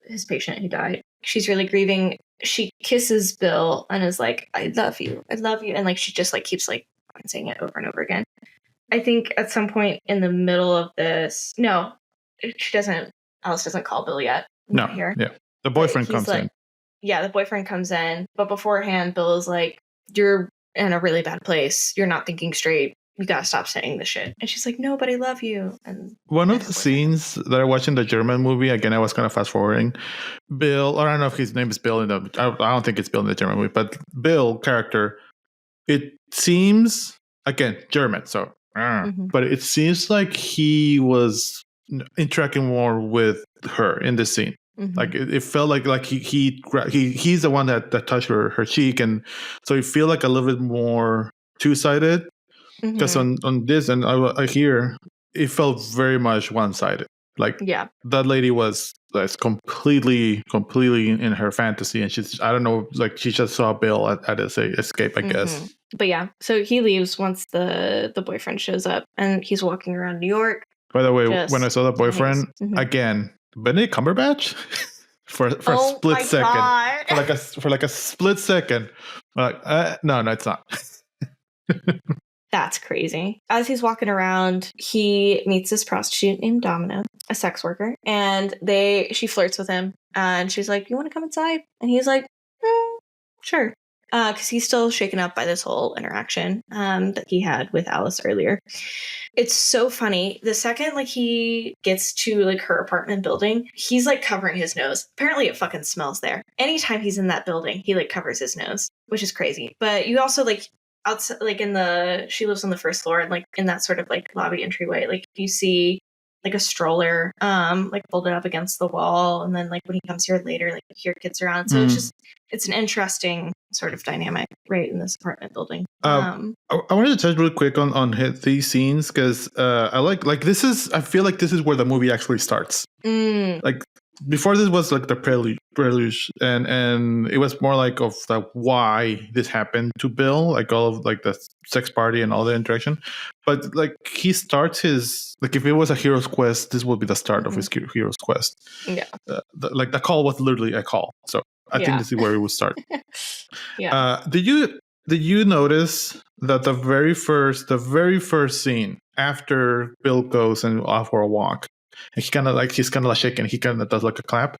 his patient who died. She's really grieving. She kisses Bill and is like, I love you. I love you. And like, she just like keeps like saying it over and over again. I think at some point in the middle of this, no, she doesn't. Alice doesn't call Bill yet. No. Here. Yeah. The boyfriend comes in. Yeah, the boyfriend comes in. But beforehand, Bill is like, you're in a really bad place. You're not thinking straight. You gotta stop saying this shit. And she's like, no, but I love you. And one of the scenes that I watched in the German movie, again, I was kind of fast forwarding. Bill, or I don't know if his name is Bill I don't think it's Bill in the German movie, but Bill character, it seems, again, German, so, but it seems like he was interacting more with her in this scene. Like it felt like he's the one that touched her cheek, and so you feel like a little bit more two-sided. Because on this, and I hear, it felt very much one-sided. Like, that lady was like completely in her fantasy, and she's, I don't know, like she just saw Bill at his escape, I guess. But yeah, so he leaves once the boyfriend shows up, and he's walking around New York. By the way, when I saw the boyfriend again, Benedict Cumberbatch, for a split second, for like a split second, like no, it's not. That's crazy. As he's walking around, he meets this prostitute named Domino, a sex worker, and she flirts with him, and she's like, "You want to come inside?" And he's like, "Sure," because he's still shaken up by this whole interaction that he had with Alice earlier. It's so funny. The second like he gets to like her apartment building, he's like covering his nose. Apparently, it fucking smells there. Anytime he's in that building, he like covers his nose, which is crazy. But you also like. Outside, like she lives on the first floor, and like in that sort of like lobby entryway, like you see like a stroller like folded up against the wall, and then like when he comes here later, like you hear kids around. So it's an interesting sort of dynamic right in this apartment building. I wanted to touch real quick on these scenes because I feel like this is where the movie actually starts. Like before, this was like the prelude, and it was more like of the why this happened to Bill, like all of like the sex party and all the interaction. But like he starts his, like if it was a hero's quest, this would be the start of his hero's quest. Yeah, like the call was literally a call. So I think this is where it would start. Did you notice that the very first scene after Bill goes and off for a walk? And he's kind of like shaking. He kind of does like a clap.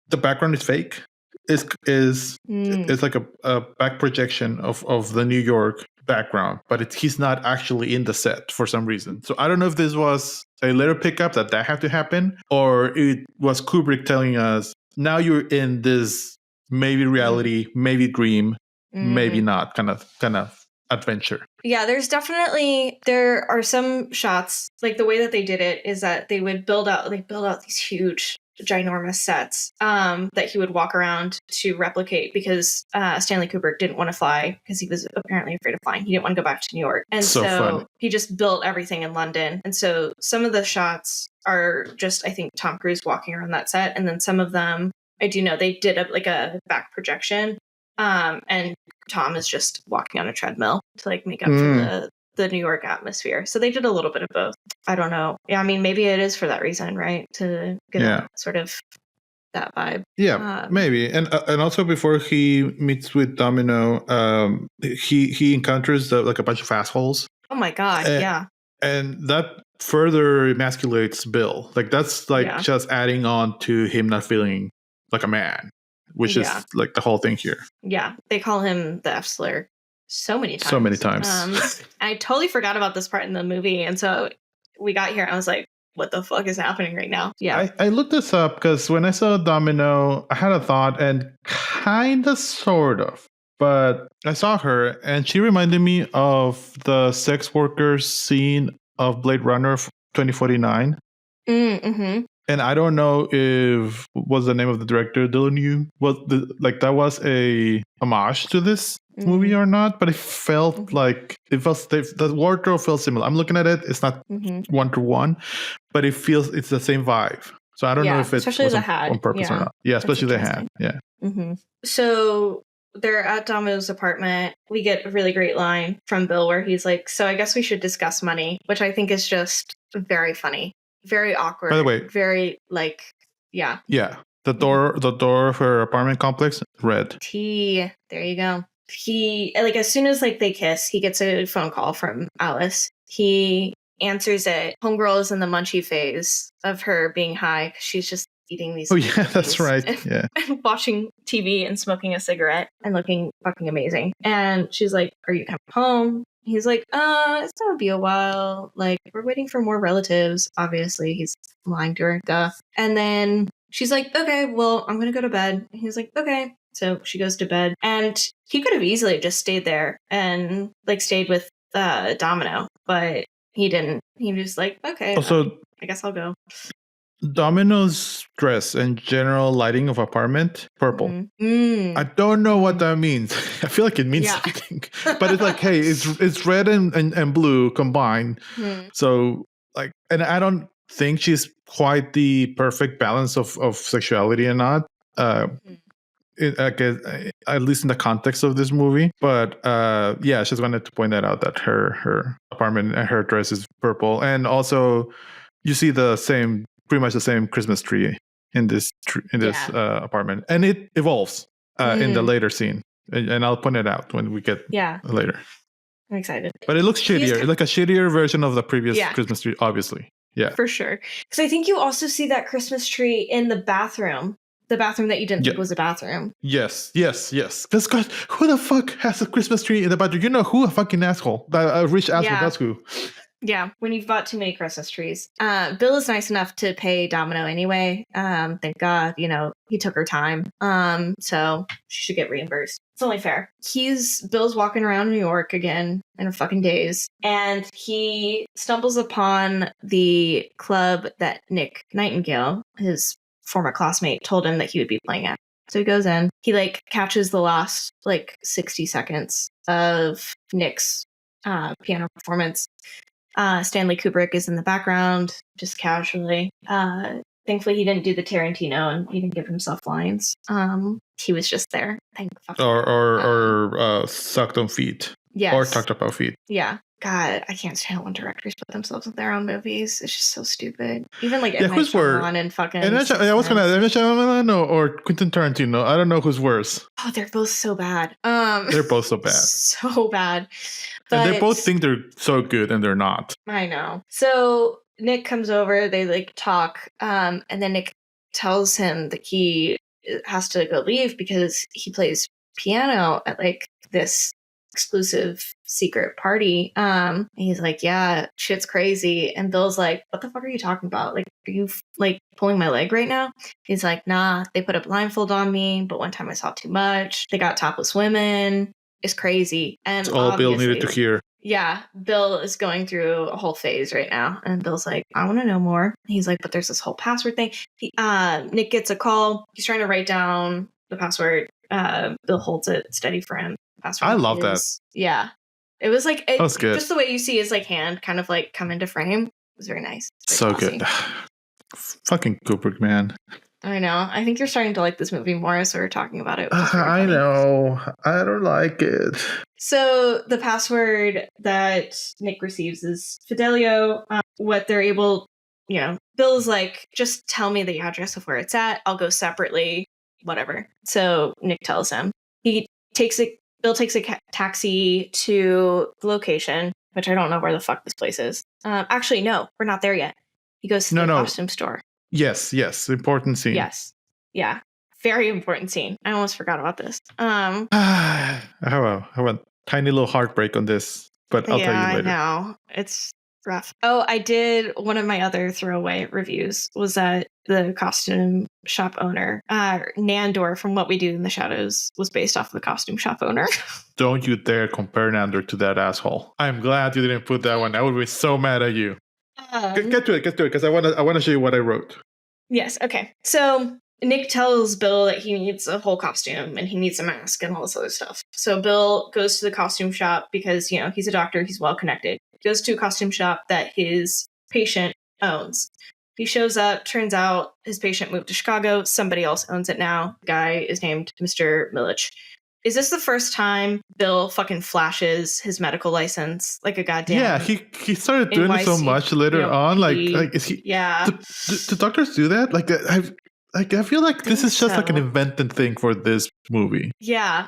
The background is fake. It's like a back projection of the New York background, but he's not actually in the set for some reason. So I don't know if this was a later pickup that had to happen, or it was Kubrick telling us, now you're in this maybe reality, maybe dream, maybe not kind of adventure. Yeah, there are some shots, like the way that they did it is that they would build out these huge ginormous sets that he would walk around to replicate, because Stanley Kubrick didn't want to fly because he was apparently afraid of flying. He didn't want to go back to New York. And so he just built everything in London. And so some of the shots are just, I think, Tom Cruise walking around that set. And then some of them, I do know they did a back projection. And Tom is just walking on a treadmill to like make up for the New York atmosphere. So they did a little bit of both. I don't know. Yeah, I mean, maybe it is for that reason, right? To get sort of that vibe. Yeah, maybe. And also before he meets with Domino, he encounters like a bunch of assholes. Oh my God, yeah. And that further emasculates Bill. Like that's like just adding on to him not feeling like a man, which is like the whole thing here. Yeah, they call him the F slur so many times. I totally forgot about this part in the movie, and so we got here, I was like, what the fuck is happening right now? Yeah. I looked this up because when I saw Domino, I had a thought, and kind of, sort of. But I saw her, and she reminded me of the sex workers scene of Blade Runner 2049. Mm-hmm. And I don't know if what's the name of the director, Villeneuve, that was a homage to this movie or not, but it felt like the wardrobe felt similar. I'm looking at it; it's not 1-to-1, but it's the same vibe. So I don't know if it was on purpose or not. Yeah, especially the hat. Yeah. Mm-hmm. So they're at Domino's apartment. We get a really great line from Bill where he's like, "So I guess we should discuss money," which I think is just very funny. Very awkward. By the way, very like, yeah. Yeah. The door of her apartment complex, red. There you go. He, like, as soon as like they kiss, he gets a phone call from Alice. He answers it. Homegirl is in the munchie phase of her being high because she's just eating these. Oh yeah, that's right. Yeah. And watching TV and smoking a cigarette and looking fucking amazing. And she's like, "Are you coming home?" He's like, it's gonna be a while. Like, we're waiting for more relatives. Obviously, he's lying to her. Duh. And then she's like, okay, well, I'm gonna go to bed. And he's like, okay. So she goes to bed. And he could have easily just stayed there and, like, stayed with Domino. But he didn't. He was like, okay, also, I guess I'll go. Domino's dress and general lighting of apartment, purple. I don't know what that means. I feel like it means something. But it's like, hey, it's red and blue combined. So like, and I don't think she's quite the perfect balance of sexuality and not. At least in the context of this movie. But yeah, I just wanted to point that out, that her apartment and her dress is purple. And also you see pretty much the same Christmas tree in this apartment, and it evolves in the later scene, and I'll point it out when we get later. I'm excited, but it looks shittier. It's like a shittier version of the previous Christmas tree, obviously. Yeah, for sure. Because I think you also see that Christmas tree in the bathroom that you didn't think was a bathroom. Yes. Because God, who the fuck has a Christmas tree in the bathroom? You know who? A fucking asshole. A rich asshole. That's who. Yeah, when you've bought too many Christmas trees. Bill is nice enough to pay Domino anyway. Thank God, he took her time. So she should get reimbursed. It's only fair. Bill's walking around New York again in a fucking daze, and he stumbles upon the club that Nick Nightingale, his former classmate, told him that he would be playing at. So he goes in. He catches the last 60 seconds of Nick's piano performance. Stanley Kubrick is in the background, just casually. Thankfully, he didn't do the Tarantino and he didn't give himself lines. He was just there. Or sucked on feet. Yes. Or talked about feet. Yeah. God, I can't stand when directors put themselves in their own movies. It's just so stupid. Even who's worse? And fucking. I was gonna Shyamalan or Quentin Tarantino. I don't know who's worse. Oh, they're both so bad. They're both so bad. So bad. But and they both think they're so good, and they're not. I know. So Nick comes over. They talk, and then Nick tells him that he has to go leave because he plays piano at this exclusive secret party. And he's like, yeah, shit's crazy. And Bill's like, what the fuck are you talking about? Are you pulling my leg right now? He's like, nah, they put a blindfold on me, but one time I saw too much. They got topless women. It's crazy. And it's all Bill needed to hear. Yeah, Bill is going through a whole phase right now. And Bill's like, I want to know more. He's like, but there's this whole password thing. Nick gets a call. He's trying to write down the password. Bill holds it steady for him. Password I love that. Yeah. It was that was good. Just the way you see his hand kind of come into frame. It was very nice. So classy. Good. Fucking Kubrick, man. I know. I think you're starting to like this movie more as we were talking about it. I know. I don't like it. So the password that Nick receives is Fidelio. What they're able, Bill's like, just tell me the address of where it's at. I'll go separately, whatever. So Nick tells him. Bill takes a taxi to the location, which I don't know where the fuck this place is. Actually, no, we're not there yet. He goes to the costume store. Yes. Important scene. Yes. Yeah. Very important scene. I almost forgot about this. I have a tiny little heartbreak on this, but I'll tell you later. I know. It's rough. Oh, I did. One of my other throwaway reviews was that the costume shop owner, Nandor from What We Do in the Shadows, was based off of the costume shop owner. Don't you dare compare Nandor to that asshole. I'm glad you didn't put that one. I would be so mad at you. Get to it, because I want to show you what I wrote. Yes, okay. So Nick tells Bill that he needs a whole costume and he needs a mask and all this other stuff. So Bill goes to the costume shop because, he's a doctor, he's well connected. He goes to a costume shop that his patient owns. He shows up, turns out his patient moved to Chicago, somebody else owns it now. The guy is named Mr. Milich. Is this the first time Bill fucking flashes his medical license like a goddamn? Yeah, he started doing it so much later on. Is he? Yeah. Do doctors do that? I feel like this is just an invented thing for this movie. Yeah.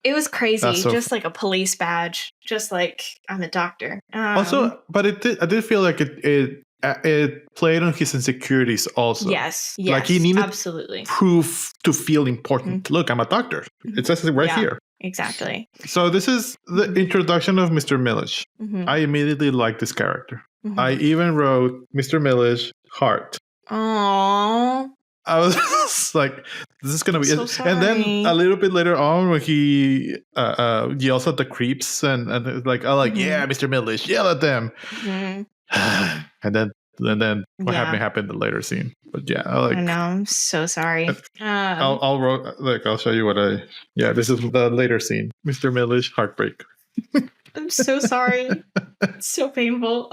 It was crazy. Just like a police badge. Just like I'm a doctor. Also, but I did feel like it played on his insecurities also. Yes. Like he needed absolutely proof to feel important. Mm-hmm. Look, I'm a doctor. Mm-hmm. It says it right here. Exactly. So this is the introduction of Mr. Milich. Mm-hmm. I immediately liked this character. Mm-hmm. I even wrote Mr. Milich heart. Aww. I was like, this is going to be so it. Sorry. And then a little bit later on when he yells at the creeps and like, mm-hmm. Yeah, Mr. Milich, yell at them. Mm-hmm. And then And then what happened in the later scene. But yeah, I know. I'm so sorry. I'll show you what this is the later scene. Mr. Millish, heartbreak. I'm so sorry. It's so painful.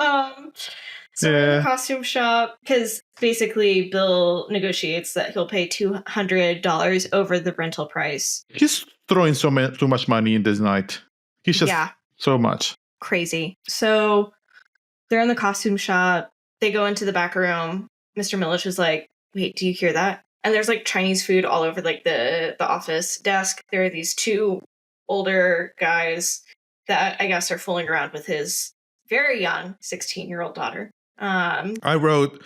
So we're in the costume shop because basically Bill negotiates that he'll pay $200 over the rental price. He's throwing too much money in this night. He's just so much. Crazy. So they're in the costume shop. They go into the back room. Mr. Millish is like, wait, do you hear that? And there's like Chinese food all over like the office desk. There are these two older guys that I guess are fooling around with his very young 16-year-old daughter. I wrote,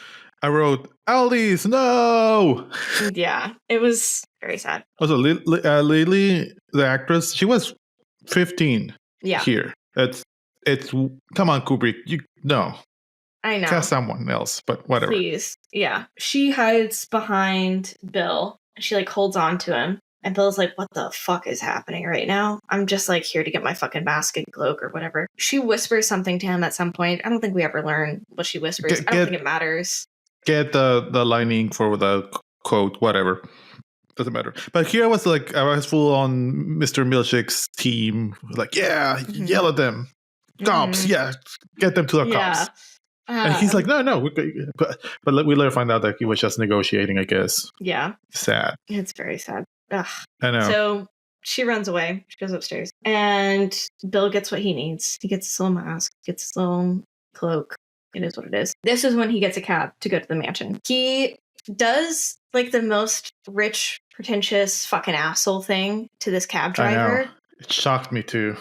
Alice, no! Yeah, it was very sad. Also, Lily, the actress, she was 15 here. It's come on, Kubrick. I know. Cast someone else, but whatever. Please. Yeah. She hides behind Bill. She like holds on to him. And Bill's like, what the fuck is happening right now? I'm just like here to get my fucking mask and cloak or whatever. She whispers something to him at some point. I don't think we ever learn what she whispers. I don't think it matters. Get the lining for the quote, whatever. Doesn't matter. But here I was full on Mr. Milkshak's team. Like, yell at them. Cops, get them to the cops. And he's like, no. But we later find out that he was just negotiating, I guess. Yeah. Sad. It's very sad. Ugh. I know. So she runs away. She goes upstairs. And Bill gets what he needs. He gets his little mask, gets his little cloak. It is what it is. This is when he gets a cab to go to the mansion. He does like the most rich, pretentious fucking asshole thing to this cab driver. I know. It shocked me too.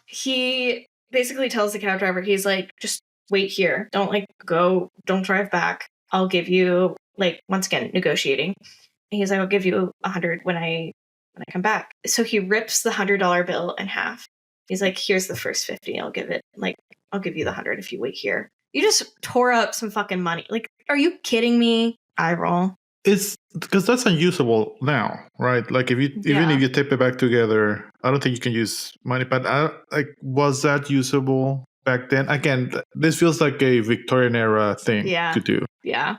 He basically tells the cab driver, he's like, just wait here. Don't don't drive back. I'll give you once again, negotiating. And he's like, I'll give you $100 when I come back. So he rips the $100 bill in half. He's like, here's the first 50. I'll give you the 100 if you wait here. You just tore up some fucking money. Like, are you kidding me? Eye roll. It's because that's unusable now, right? Like even if you tape it back together, I don't think you can use money. But was that usable back then? Again, this feels like a Victorian era thing to do. Yeah,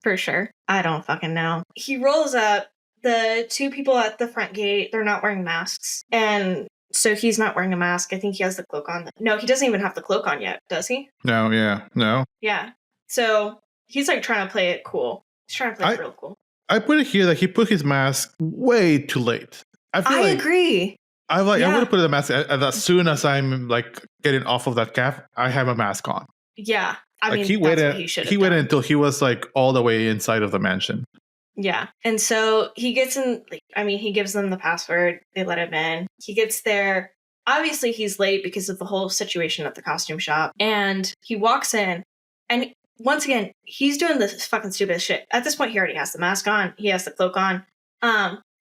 for sure. I don't fucking know. He rolls up. The two people at the front gate, they're not wearing masks. And so he's not wearing a mask. I think he has the cloak on. No, he doesn't even have the cloak on yet, does he? No, no. Yeah. So he's trying to play it cool. He's trying to play it real cool. I put it here that he put his mask way too late. I agree. I would have put the mask as soon as I'm getting off of that cab. I have a mask on. Yeah, I mean, he waited. He waited until he was all the way inside of the mansion. Yeah, and so he gets in. He gives them the password. They let him in. He gets there. Obviously, he's late because of the whole situation at the costume shop. And he walks in, and once again, he's doing this fucking stupid shit. At this point, he already has the mask on. He has the cloak on.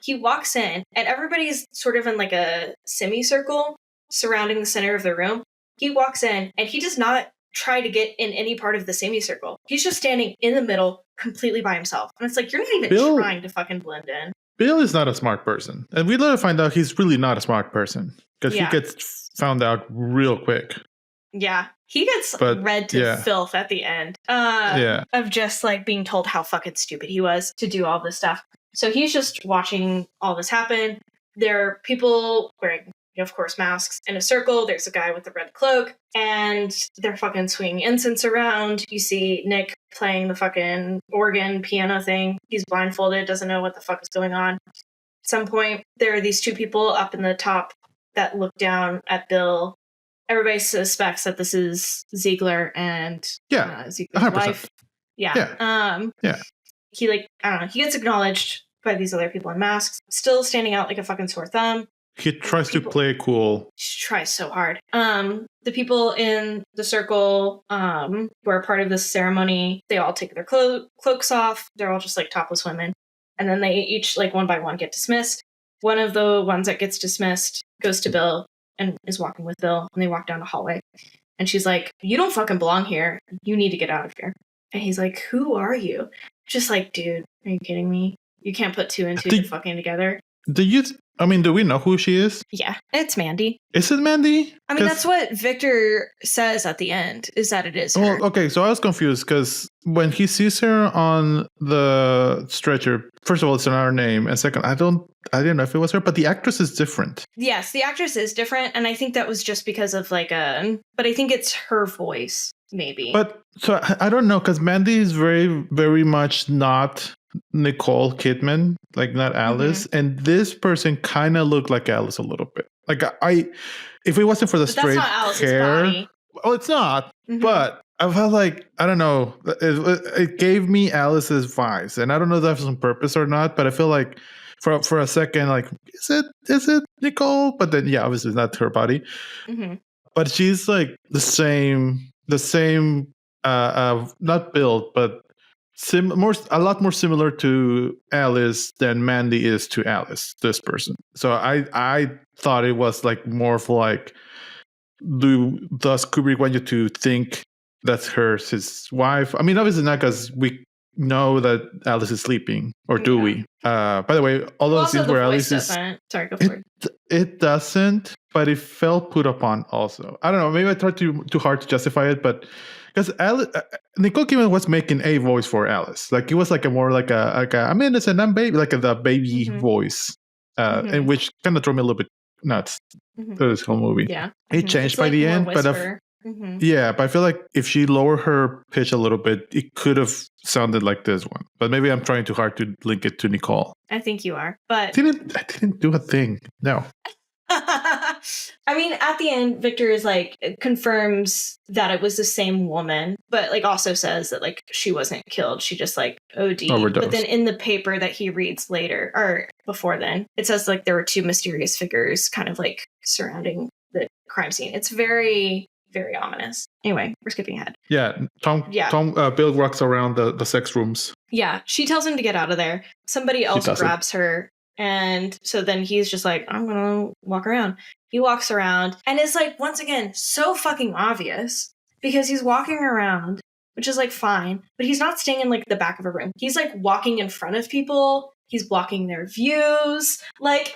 He walks in, and everybody's sort of in a semicircle surrounding the center of the room. He walks in, and he does not try to get in any part of the semicircle. He's just standing in the middle, completely by himself. And it's you're not even trying to fucking blend in. Bill is not a smart person. And we later find out he's really not a smart person. Because he gets found out real quick. Yeah. He gets read to filth at the end. Of just being told how fucking stupid he was to do all this stuff. So he's just watching all this happen. There are people wearing, of course, masks in a circle. There's a guy with a red cloak. And they're fucking swinging incense around. You see Nick playing the fucking organ piano thing. He's blindfolded, doesn't know what the fuck is going on. At some point, there are these two people up in the top that look down at Bill. Everybody suspects that this is Ziggler and Ziegler's 100%. Wife. Yeah. He I don't know. He gets acknowledged by these other people in masks, still standing out like a fucking sore thumb. He tries to play cool. He tries so hard. The people in the circle who are part of this ceremony, they all take their cloaks off. They're all just topless women. And then they each one by one get dismissed. One of the ones that gets dismissed goes to Bill and is walking with Bill, and they walk down the hallway. And she's like, you don't fucking belong here. You need to get out of here. And he's like, who are you? Just dude, are you kidding me? You can't put two and two fucking together. Do we know who she is? Yeah, it's Mandy. Is it Mandy? I mean, that's what Victor says at the end, is that it is her. Well, okay, so I was confused because when he sees her on the stretcher, first of all, it's another name, and second, I didn't know if it was her, but the actress is different. Yes, the actress is different, and I think that was just because of but I think it's her voice, maybe. But so I don't know, because Mandy is very, very much not Nicole Kidman, like not Alice, and this person kind of looked like Alice a little bit. Like if it wasn't for the straight that's not Alice's hair, body. Well, it's not. But I felt like, I don't know, it gave me Alice's vibes, and I don't know if that's on purpose or not. But I feel like for a second, like, is it Nicole? But then, yeah, obviously it's not her body. But she's like the same, not built, but a lot more similar to Alice than Mandy is to Alice, this person. So I thought it was like more of like, does Kubrick want you to think that's his wife? I mean, obviously not, because we know that Alice is sleeping, or do we? By the way, all those scenes where Alice is... Sorry, go for it. It doesn't, but it felt put upon also. I don't know, maybe I tried too hard to justify it, but because Nicole Kidman was making a voice for Alice. Like, it was like I'm innocent, I'm baby, like the baby voice, and which kind of drove me a little bit nuts through this whole movie. Yeah. It changed by the end, but but I feel like if she lowered her pitch a little bit, it could have sounded like this one. But maybe I'm trying too hard to link it to Nicole. I think you are, but I didn't do a thing. No. I mean, at the end, Victor is like, confirms that it was the same woman, but like also says that like she wasn't killed. She just like OD'd. Overdosed. But then in the paper that he reads later, or before then, it says like there were two mysterious figures kind of like surrounding the crime scene. It's very, very ominous. Anyway, we're skipping ahead. Yeah. Bill walks around the sex rooms. Yeah. She tells him to get out of there. Somebody else grabs her. And so then he's just like, I'm going to walk around. He walks around, and it's like, once again, so fucking obvious, because he's walking around, which is like fine, but he's not staying in like the back of a room. He's like walking in front of people. He's blocking their views. Like,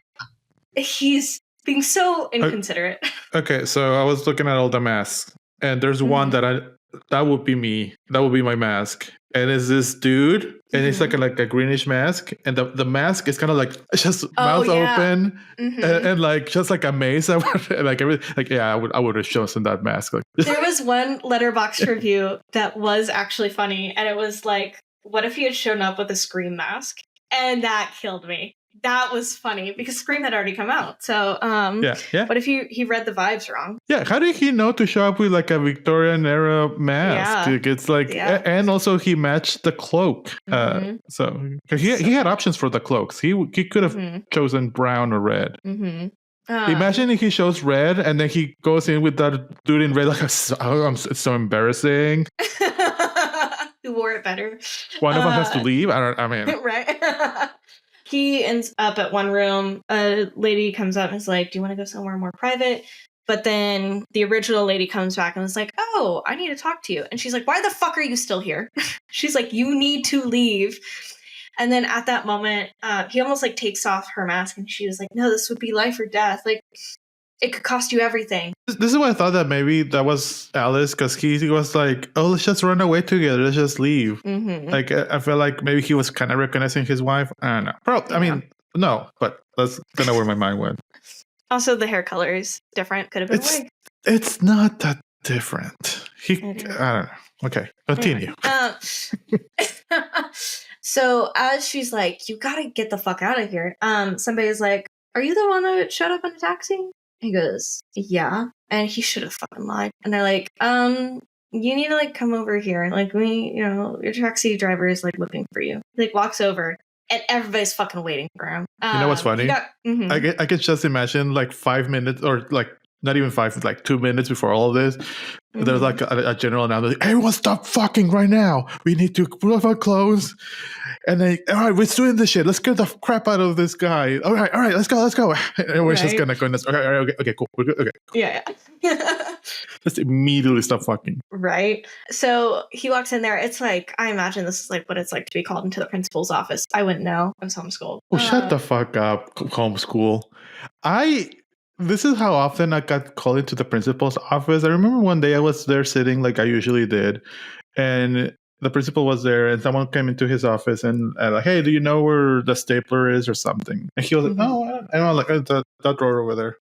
he's being so inconsiderate. Okay, so I was looking at all the masks, and there's one that would be me. That would be my mask. And it's this dude, and it's like a greenish mask, and the mask is kind of like just mouth open, and like just like a maze. I would have chosen that mask. Like, there was one Letterboxd review that was actually funny, and it was like, what if he had shown up with a Scream mask? And that killed me. That was funny because Scream had already come out. So, What if he read the vibes wrong? Yeah, how did he know to show up with like a Victorian era mask? Yeah. It's like, and also he matched the cloak. So he had options for the cloaks. He could have chosen brown or red. Imagine if he shows red and then he goes in with that dude in red. Like, it's so embarrassing. Who wore it better? One of them has to leave. Right. He ends up at one room. A lady comes up and is like, do you want to go somewhere more private? But then the original lady comes back and is like, oh, I need to talk to you. And she's like, why the fuck are you still here? She's like, you need to leave. And then at that moment, he almost like takes off her mask, and she was like, no, this would be life or death. Like, it could cost you everything. This is why I thought that maybe that was Alice, because he was like, oh, let's just run away together. Let's just leave. Like, I feel like maybe he was kind of recognizing his wife. I don't know. I mean, no, but that's kind of where my mind went. Also, the hair color is different. Could have been a wig. It's not that different. I don't know. Okay, continue. So as she's like, you gotta get the fuck out of here. Somebody's like, are you the one that showed up in a taxi? He goes, yeah. And he should have fucking lied. And they're like, you need to like come over here. Like, your taxi driver is like looking for you. He, like, walks over, and everybody's fucking waiting for him. You know what's funny? I could just imagine like 5 minutes, or like not even 5, like 2 minutes before all of this, there's like a general announcement, like, everyone stop fucking right now. We need to put off our clothes. And then, all right, we're doing this shit. Let's get the crap out of this guy. All right, let's go. And we're just gonna go. Okay, cool. We're good. Okay. Yeah. Let's immediately stop fucking. Right. So he walks in there. It's like, I imagine this is like what it's like to be called into the principal's office. I wouldn't know. I was homeschooled. Oh, shut the fuck up, homeschool. This is how often I got called into the principal's office. I remember one day I was there sitting like I usually did, and the principal was there, and someone came into his office and like, hey, do you know where the stapler is or something? And he was like, oh, and I'm like, that drawer over there.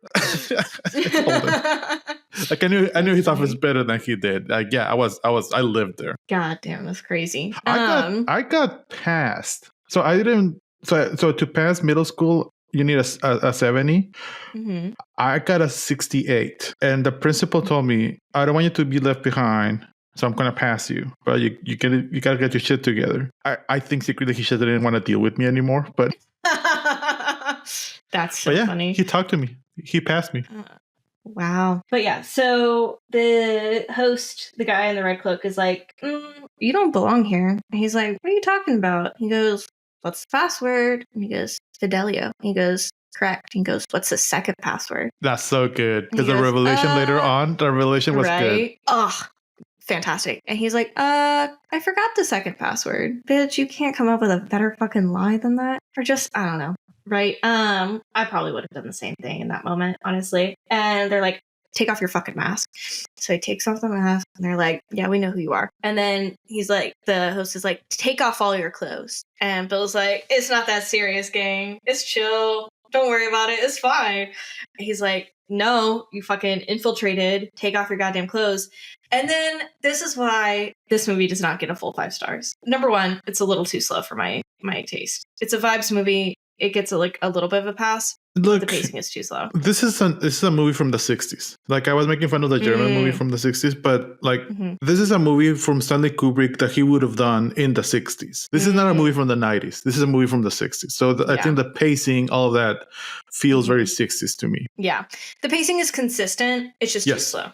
Like I knew his office better than he did. Like, yeah, I lived there. God damn, that's crazy. I got passed. So I didn't. So to pass middle school, you need a 70. Mm-hmm. I got a 68, and the principal told me, I don't want you to be left behind. So I'm gonna pass you, but you gotta get your shit together. I think secretly he just didn't want to deal with me anymore. But that's so funny. He talked to me. He passed me. Wow. But yeah, so the host, the guy in the red cloak, is like, you don't belong here. And he's like, what are you talking about? He goes, what's the password? And he goes, Fidelio. And he goes, correct. And he goes, what's the second password? That's so good. Because the revelation later on, the revelation was good. Oh, fantastic. And he's like, I forgot the second password. Bitch, you can't come up with a better fucking lie than that. Or just, I don't know. Right? I probably would have done the same thing in that moment, honestly. And they're like, take off your fucking mask. So he takes off the mask and they're like, yeah, we know who you are. And then he's like, the host is like, take off all your clothes. And Bill's like, it's not that serious, gang. It's chill. Don't worry about it. It's fine. He's like, no, you fucking infiltrated. Take off your goddamn clothes. And then this is why this movie does not get a full 5 stars. Number one, it's a little too slow for my taste. It's a vibes movie. It gets a little bit of a pass. Look, the pacing is too slow. This is a movie from the 60s. Like, I was making fun of the German movie from the 60s, but like this is a movie from Stanley Kubrick that he would have done in the 60s. This is not a movie from the 90s. This is a movie from the 60s. So I think the pacing, all of that feels very 60s to me. Yeah. The pacing is consistent. It's just too slow.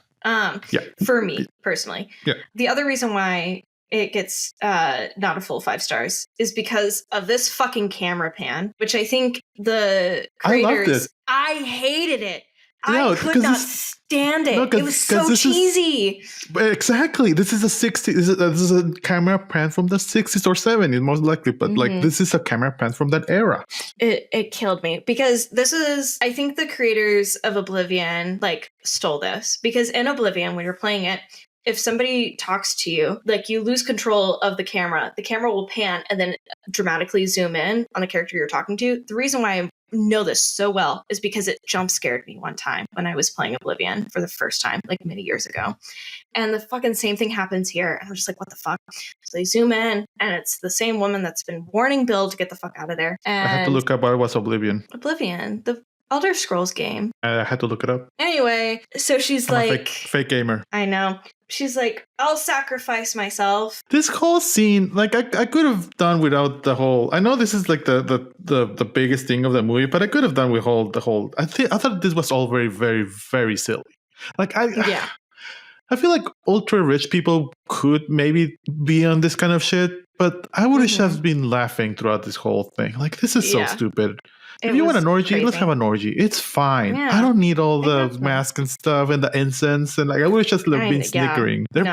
For me personally. Yeah. The other reason why it gets not a full 5 stars is because of this fucking camera pan, which I think the creators, I hated it. I could not stand it. It was so cheesy. Exactly. This is a 60s. This is a camera pan from the 60s or 70s, most likely. But like, this is a camera pan from that era. It killed me because this is, I think the creators of Oblivion like stole this, because in Oblivion, when you're playing it, if somebody talks to you, like, you lose control of the camera will pan and then dramatically zoom in on the character you're talking to. The reason why I know this so well is because it jump scared me one time when I was playing Oblivion for the first time, like many years ago. And the fucking same thing happens here. And I'm just like, what the fuck? So they zoom in and it's the same woman that's been warning Bill to get the fuck out of there. And I had to look up what was Oblivion. The Elder Scrolls game. I had to look it up. Anyway, so she's like... Fake gamer. I know. She's like, I'll sacrifice myself. This whole scene, like, I could have done without the whole... I know this is like the biggest thing of the movie, but I could have done with the whole... I thought this was all very, very, very silly. Like, I feel like ultra rich people could maybe be on this kind of shit, but I would have just been laughing throughout this whole thing. Like, this is so stupid. If you want an orgy, let's have an orgy. It's fine. Yeah. I don't need all the mask and stuff and the incense. And like, I would have just been snickering. They're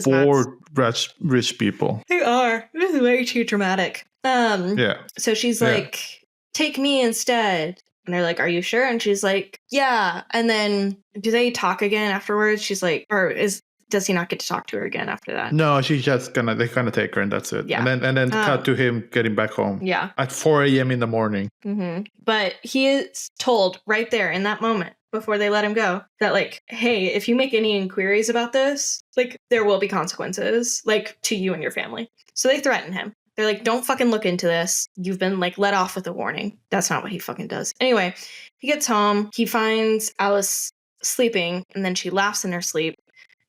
poor, rich people. They are. This is way too dramatic. So she's like, take me instead. And they're like, are you sure? And she's like, yeah. And then do they talk again afterwards? She's like, does he not get to talk to her again after that? No, she's just they kind of take her and that's it. Yeah. And then cut to him getting back home. Yeah. At 4 a.m. in the morning. Mm-hmm. But he is told right there in that moment before they let him go that, like, hey, if you make any inquiries about this, like, there will be consequences, like, to you and your family. So they threaten him. They're like, don't fucking look into this. You've been, like, let off with a warning. That's not what he fucking does. Anyway, he gets home. He finds Alice sleeping, and then she laughs in her sleep.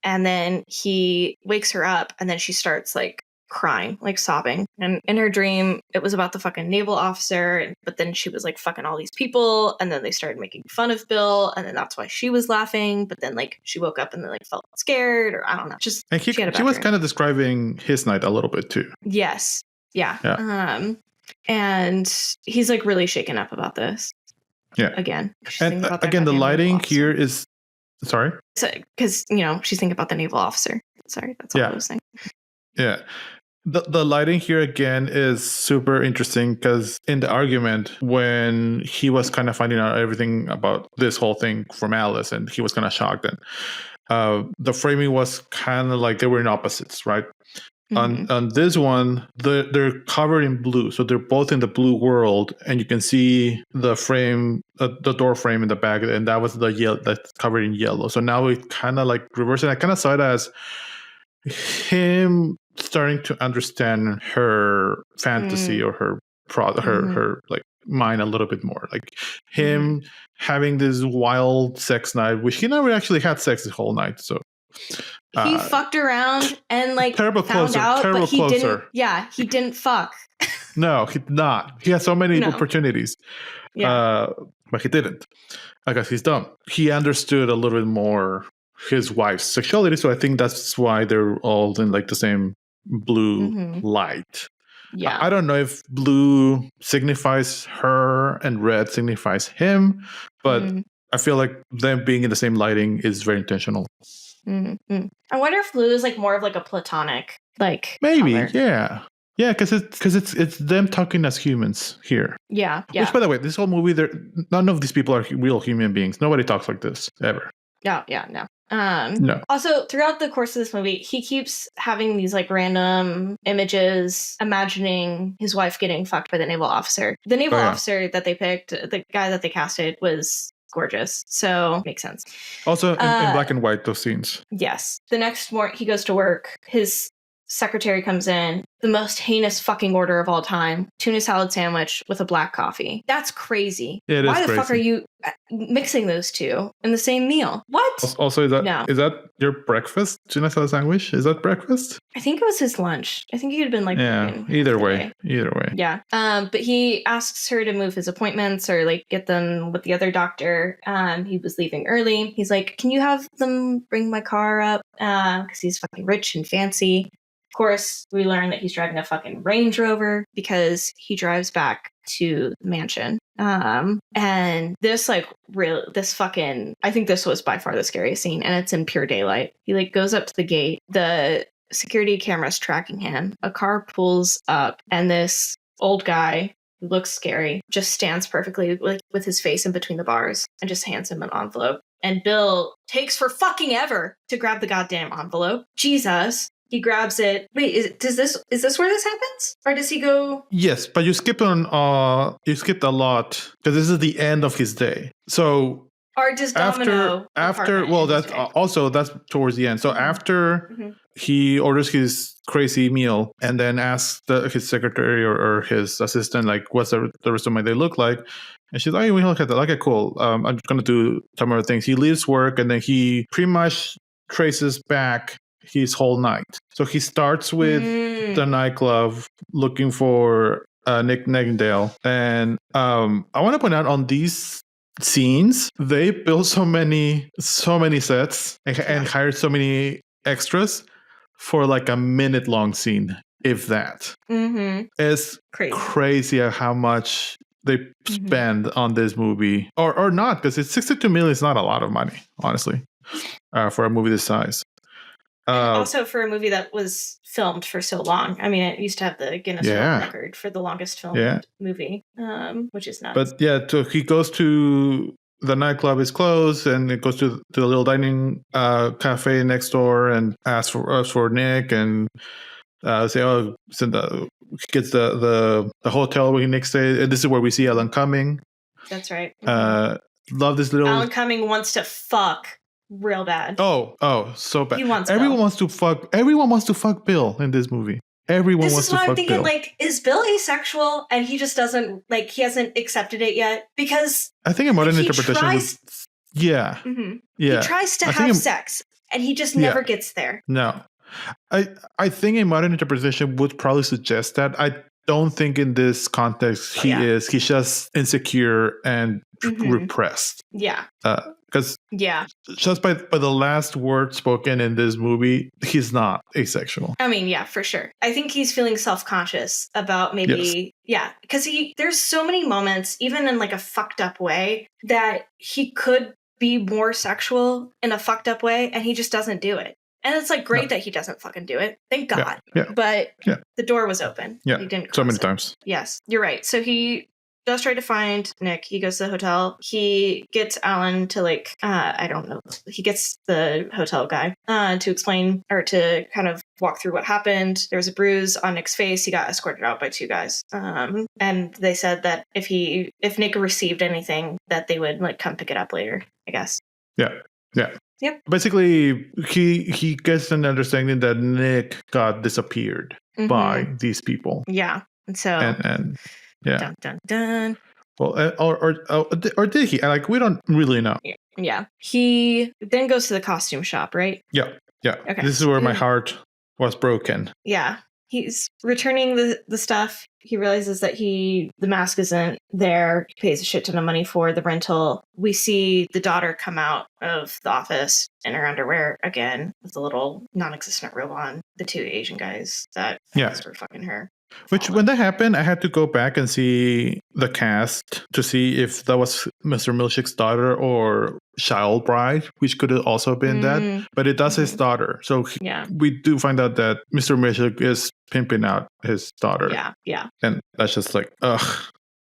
And then he wakes her up, and then she starts, like, crying, like sobbing. And in her dream, it was about the fucking naval officer, but then she was like fucking all these people, and then they started making fun of Bill, and then that's why she was laughing, but then like she woke up and then like felt scared, or I don't know. Just And she was kind of describing his night a little bit too. Yes. Yeah. And he's like really shaken up about this. Yeah. Again. And again, the lighting here is sorry? Because, she's thinking about the naval officer. Sorry, that's all I was saying. Yeah. The lighting here again is super interesting because in the argument, when he was kind of finding out everything about this whole thing from Alice and he was kind of shocked, and the framing was kind of like they were in opposites, right? Mm-hmm. On this one, they're covered in blue. So they're both in the blue world, and you can see the frame, the door frame in the back, and that was the yellow, that's covered in yellow. So now it kind of like reversing. I kind of saw it as him starting to understand her fantasy or her her like mind a little bit more, like him having this wild sex night, which he never actually had sex the whole night. So he fucked around and like terrible found closer, out, terrible but he closer. didn't. Yeah, he didn't fuck. No, he did not. He had so many opportunities, but he didn't. I guess he's dumb. He understood a little bit more his wife's sexuality, so I think that's why they're all in like the same blue light. Yeah, I don't know if blue signifies her and red signifies him, but I feel like them being in the same lighting is very intentional. I wonder if blue is like more of like a platonic, like maybe color. Yeah, because it's them talking as humans here. Yeah. Which, by the way, this whole movie, none of these people are real human beings. Nobody talks like this ever. No. No. Also, throughout the course of this movie, he keeps having these like random images, imagining his wife getting fucked by the naval officer. The naval officer that they picked, the guy that they casted, was gorgeous, so makes sense. Also in black and white, those scenes. Yes. The next morning he goes to work, his secretary comes in, the most heinous fucking order of all time, tuna salad sandwich with a black coffee. That's crazy. Yeah, why the fuck are you mixing those two in the same meal? What? Also, is that your breakfast? Tuna salad sandwich? Is that breakfast? I think it was his lunch. I think he had been like either way. Yeah. But he asks her to move his appointments or like get them with the other doctor. He was leaving early. He's like, can you have them bring my car up? Because he's fucking rich and fancy. Of course, we learn that he's driving a fucking Range Rover because he drives back to the mansion. And this I think this was by far the scariest scene, and it's in pure daylight. He like goes up to the gate. The security camera's tracking him. A car pulls up, and this old guy who looks scary just stands perfectly with his face in between the bars and just hands him an envelope. And Bill takes for fucking ever to grab the goddamn envelope. Jesus. He grabs it. Wait, is this where this happens? Or does he go? Yes, but you skipped a lot because this is the end of his day. So or does Domino that's towards the end. So after he orders his crazy meal and then asks his secretary or his assistant, like, what's the rest of my day look like? And she's like, hey, we look at that. Okay, cool. I'm just going to do some other things. He leaves work and then he pretty much traces back his whole night. So he starts with the nightclub looking for Nick Nightingale. And I want to point out on these scenes, they built so many sets and hired so many extras for like a minute-long scene, if that. It's crazy how much they spend on this movie. Or not, because it's $62 million is not a lot of money, honestly, for a movie this size. Also for a movie that was filmed for so long. I mean, it used to have the Guinness World Record for the longest filmed movie, which is nuts. But yeah, so he goes to the nightclub is closed, and it goes to the little dining cafe next door and asks for Nick and say, gets the hotel where Nick stays. And this is where we see Alan Cumming. That's right. Love this little. Alan Cumming wants to fuck. Real bad. Oh, so bad. He wants Everyone Bill. wants to fuck. Everyone wants to fuck Bill in this movie. Everyone wants to fuck Bill. This is what I'm thinking. Like, is Bill asexual and he just doesn't he hasn't accepted it yet? Because I think a modern interpretation was. Yeah. He tries to have sex and he just never gets there. No. I think a modern interpretation would probably suggest that. I don't think in this context he's just insecure and repressed. Yeah. Because just by the last word spoken in this movie, he's not asexual. I mean, yeah, for sure. I think he's feeling self-conscious about maybe, because there's so many moments, even in like a fucked up way, that he could be more sexual in a fucked up way, and he just doesn't do it. And it's like great that he doesn't fucking do it. Thank God. But the door was open. Yeah. He didn't so many it. times. Yes, you're right. So he does try to find Nick. He goes to the hotel. He gets Alan to like, I don't know. He gets the hotel guy to explain or to kind of walk through what happened. There was a bruise on Nick's face. He got escorted out by two guys. And they said that if Nick received anything, that they would like come pick it up later, I guess. Yeah. Yep. Basically, he gets an understanding that Nick got disappeared by these people. Yeah. And so and yeah. Dun dun dun. Well, or did he? Like, we don't really know. Yeah. He then goes to the costume shop, right? Yeah. Okay. This is where my heart was broken. Yeah. He's returning the stuff. He realizes that the mask isn't there. He pays a shit ton of money for the rental. We see the daughter come out of the office in her underwear again with a little non-existent robe on. The two Asian guys that were fucking her. Which, when that happened, I had to go back and see the cast to see if that was Mr. Milchick's daughter or Child Bride, which could have also been that. But it does his daughter. So we do find out that Mr. Milchick is pimping out his daughter. Yeah. And that's just like, ugh.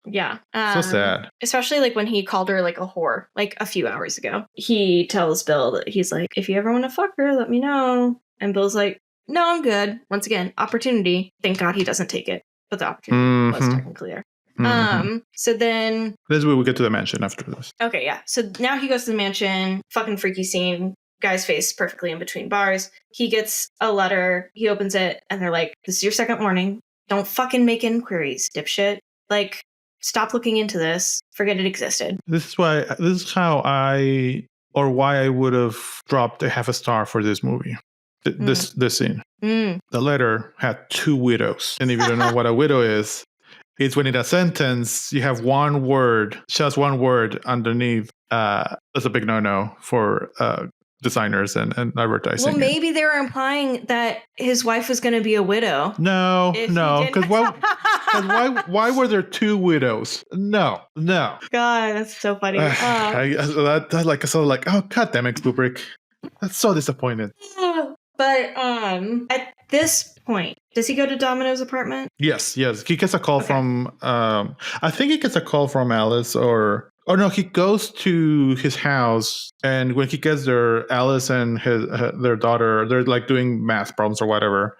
Yeah. So sad. Especially like when he called her like a whore, like a few hours ago. He tells Bill that he's like, if you ever want to fuck her, let me know. And Bill's like, no, I'm good. Once again, opportunity. Thank God he doesn't take it. But the opportunity was technically there. So then... This is where we get to the mansion after this. Okay, yeah. So now he goes to the mansion. Fucking freaky scene. Guy's face perfectly in between bars. He gets a letter. He opens it. And they're like, this is your second warning. Don't fucking make inquiries, dipshit. Like, stop looking into this. Forget it existed. This is why I would have dropped a half a star for this movie. This scene. The letter had two widows. And if you don't know what a widow is, it's when in a sentence you have one word, just one word underneath. That's a big no-no for designers and advertising. Well, maybe they were implying that his wife was going to be a widow. No. Because why were there two widows? No. God, that's so funny. I was like, oh, God damn it, Kubrick. That's so disappointed. But at this point, does he go to Domino's apartment? Yes. He gets a call from, I think he gets a call from Alice or no, he goes to his house. And when he gets there, Alice and their daughter, they're like doing math problems or whatever,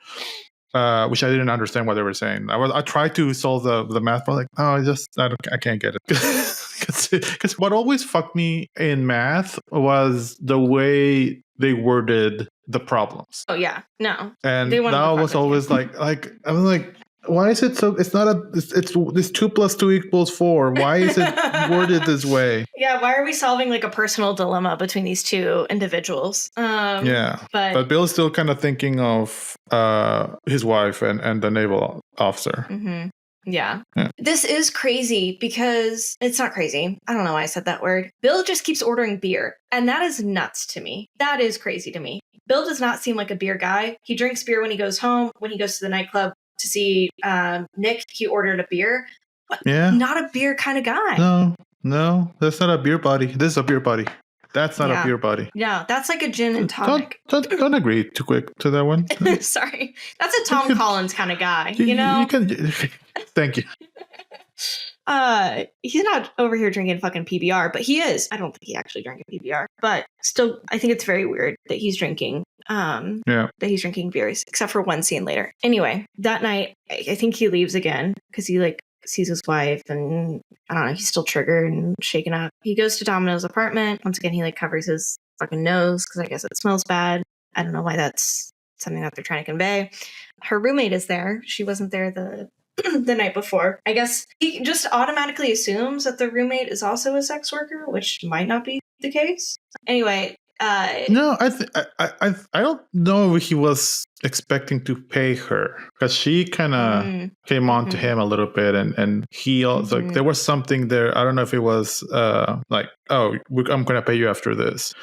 which I didn't understand what they were saying. I tried to solve the math problem, like, I can't get it. Because what always fucked me in math was the way they worded the problems. Oh yeah, no. And that was always like I was like, why is it so? It's not it's 2 + 2 = 4. Why is it worded this way? Yeah, why are we solving like a personal dilemma between these two individuals? But Bill's still kind of thinking of his wife and the naval officer. Mm-hmm. Yeah. This is crazy because it's not crazy. I don't know why I said that word. Bill just keeps ordering beer. And that is nuts to me. That is crazy to me. Bill does not seem like a beer guy. He drinks beer when he goes home. When he goes to the nightclub to see Nick, he ordered a beer. But not a beer kind of guy. No, that's not a beer buddy. This is a beer buddy. That's not a beer buddy. Yeah, that's like a gin and tonic. Don't agree too quick to that one. Sorry. That's a Tom Collins kind of guy, you know? Thank you. He's not over here drinking fucking PBR, but he is. I don't think he actually drank a PBR, but still, I think it's very weird that he's drinking. That he's drinking beers, except for one scene later. Anyway, that night, I think he leaves again because he like sees his wife and I don't know, he's still triggered and shaken up. He goes to Domino's apartment. Once again, he like covers his fucking nose because I guess it smells bad. I don't know why that's something that they're trying to convey. Her roommate is there. She wasn't there the night before. I guess he just automatically assumes that the roommate is also a sex worker, which might not be the case. Anyway, No, I don't know if he was expecting to pay her, because she kind of came on to him a little bit, and he also like, there was something there. I don't know if it was like, oh, I'm gonna pay you after this,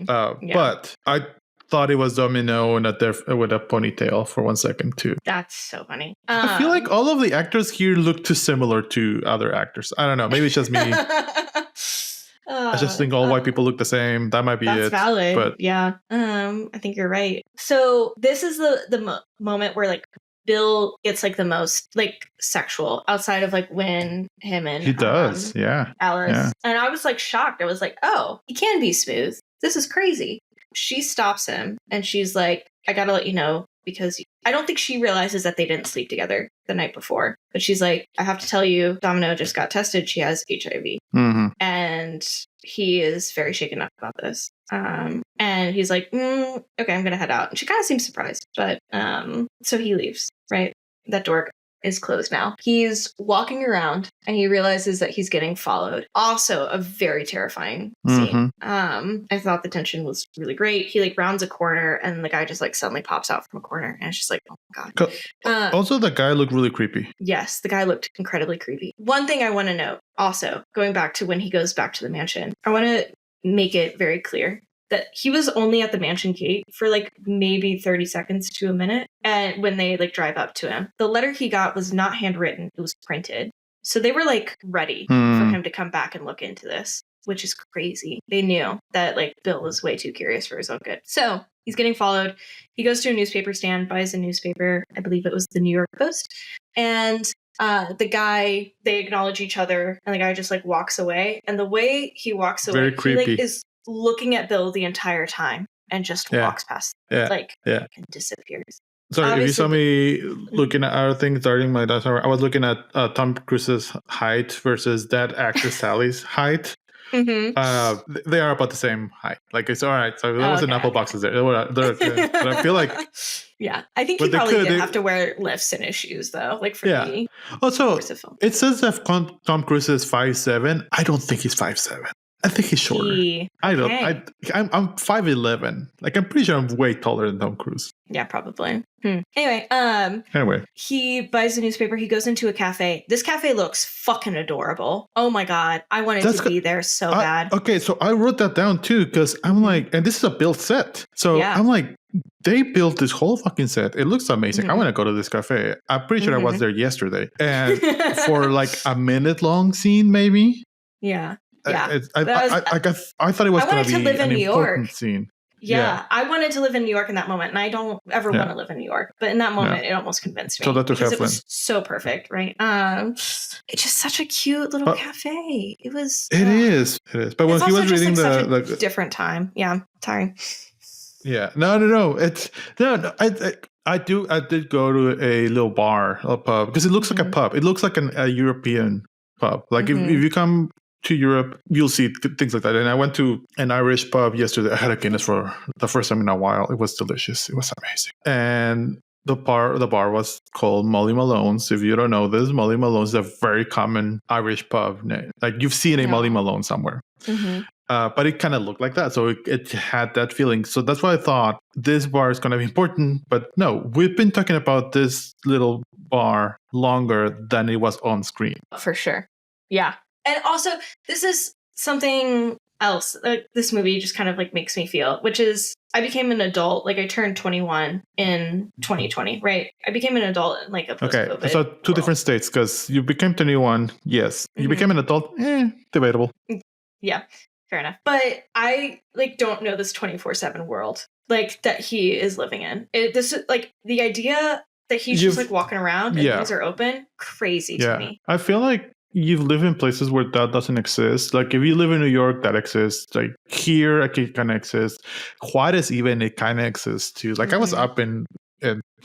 but I thought it was Domino and with a ponytail for 1 second too. That's so funny. I feel like all of the actors here look too similar to other actors. I don't know. Maybe it's just me. I just think all white people look the same. That might be that's it. valid. But yeah, I think you're right. So this is the moment where like Bill gets like the most like sexual outside of like when him and he does, Alice. And I was like shocked. I was like, oh, he can be smooth. This is crazy. She stops him and she's like, I gotta let you know, because I don't think she realizes that they didn't sleep together the night before. But she's like, I have to tell you, Domino just got tested. She has HIV. And he is very shaken up about this. And he's like, okay, I'm going to head out. And she kind of seems surprised. But so he leaves, right? That door is closed now. He's walking around and he realizes that he's getting followed. Also a very terrifying scene. I thought the tension was really great. He like rounds a corner and the guy just like suddenly pops out from a corner and it's just like, oh my God. Also, the guy looked really creepy. Yes, the guy looked incredibly creepy. One thing I want to note also, going back to when he goes back to the mansion, I want to make it very clear that he was only at the mansion gate for like maybe 30 seconds to a minute. And when they like drive up to him, the letter he got was not handwritten. It was printed. So they were like ready for him to come back and look into this, which is crazy. They knew that like Bill was way too curious for his own good. So he's getting followed. He goes to a newspaper stand, buys a newspaper. I believe it was the New York Post. And the guy, they acknowledge each other and the guy just like walks away. And the way he walks away, very creepy. He like is looking at Bill the entire time and just walks past and disappears. Sorry, Obviously, if you saw me looking at other things during my dinosaur, I was looking at Tom Cruise's height versus that actress Sally's height. They are about the same height. Like, it's all right. So there was an apple boxes there. They're okay. But I feel like I think he probably did have to wear lifts in his shoes though. Like for me. Also, it says that Tom Cruise is 5'7". I don't think he's 5'7". I think he's shorter. I'm 5'11". Like, I'm pretty sure I'm way taller than Tom Cruise. Yeah, probably. Anyway, he buys a newspaper. He goes into a cafe. This cafe looks fucking adorable. Oh my God. I wanted to be there so bad. Okay, so I wrote that down too, because I'm like, and this is a built set. So I'm like, they built this whole fucking set. It looks amazing. I want to go to this cafe. I'm pretty sure I was there yesterday. And for like a minute-long scene, maybe. Yeah. I thought it was going to be an important scene. Yeah, I wanted to live in New York in that moment, and I don't ever want to live in New York. But in that moment, it almost convinced me. So that because it was so perfect, right? It's just such a cute little cafe. It was. It is. But when he was reading the different time, sorry. Yeah, no. It's no. I did go to a little bar, a pub, because it looks like a pub. It looks like a European pub. Like if you come to Europe, you'll see things like that. And I went to an Irish pub yesterday. I had a Guinness for the first time in a while. It was delicious. It was amazing. And the bar was called Molly Malone's. If you don't know this, Molly Malone's is a very common Irish pub name. Like, you've seen a Molly Malone somewhere. But it kind of looked like that. So it had that feeling. So that's why I thought this bar is going to be important. But no, we've been talking about this little bar longer than it was on screen. For sure. Yeah. And also, this is something else. This movie just kind of like makes me feel, which is I became an adult. Like, I turned 21 in 2020, right? I became an adult in like a post-COVID Okay, so two different states, because you became 21, yes. You became an adult, debatable. Yeah, fair enough. But I like don't know this 24/7 world like that he is living in. This is like the idea that he's just like walking around and things are open. Crazy to me. I feel like you live in places where that doesn't exist. Like, if you live in New York, that exists. Like, here, it kind of exists. Juarez, even, it kind of exists too. Like, I was up in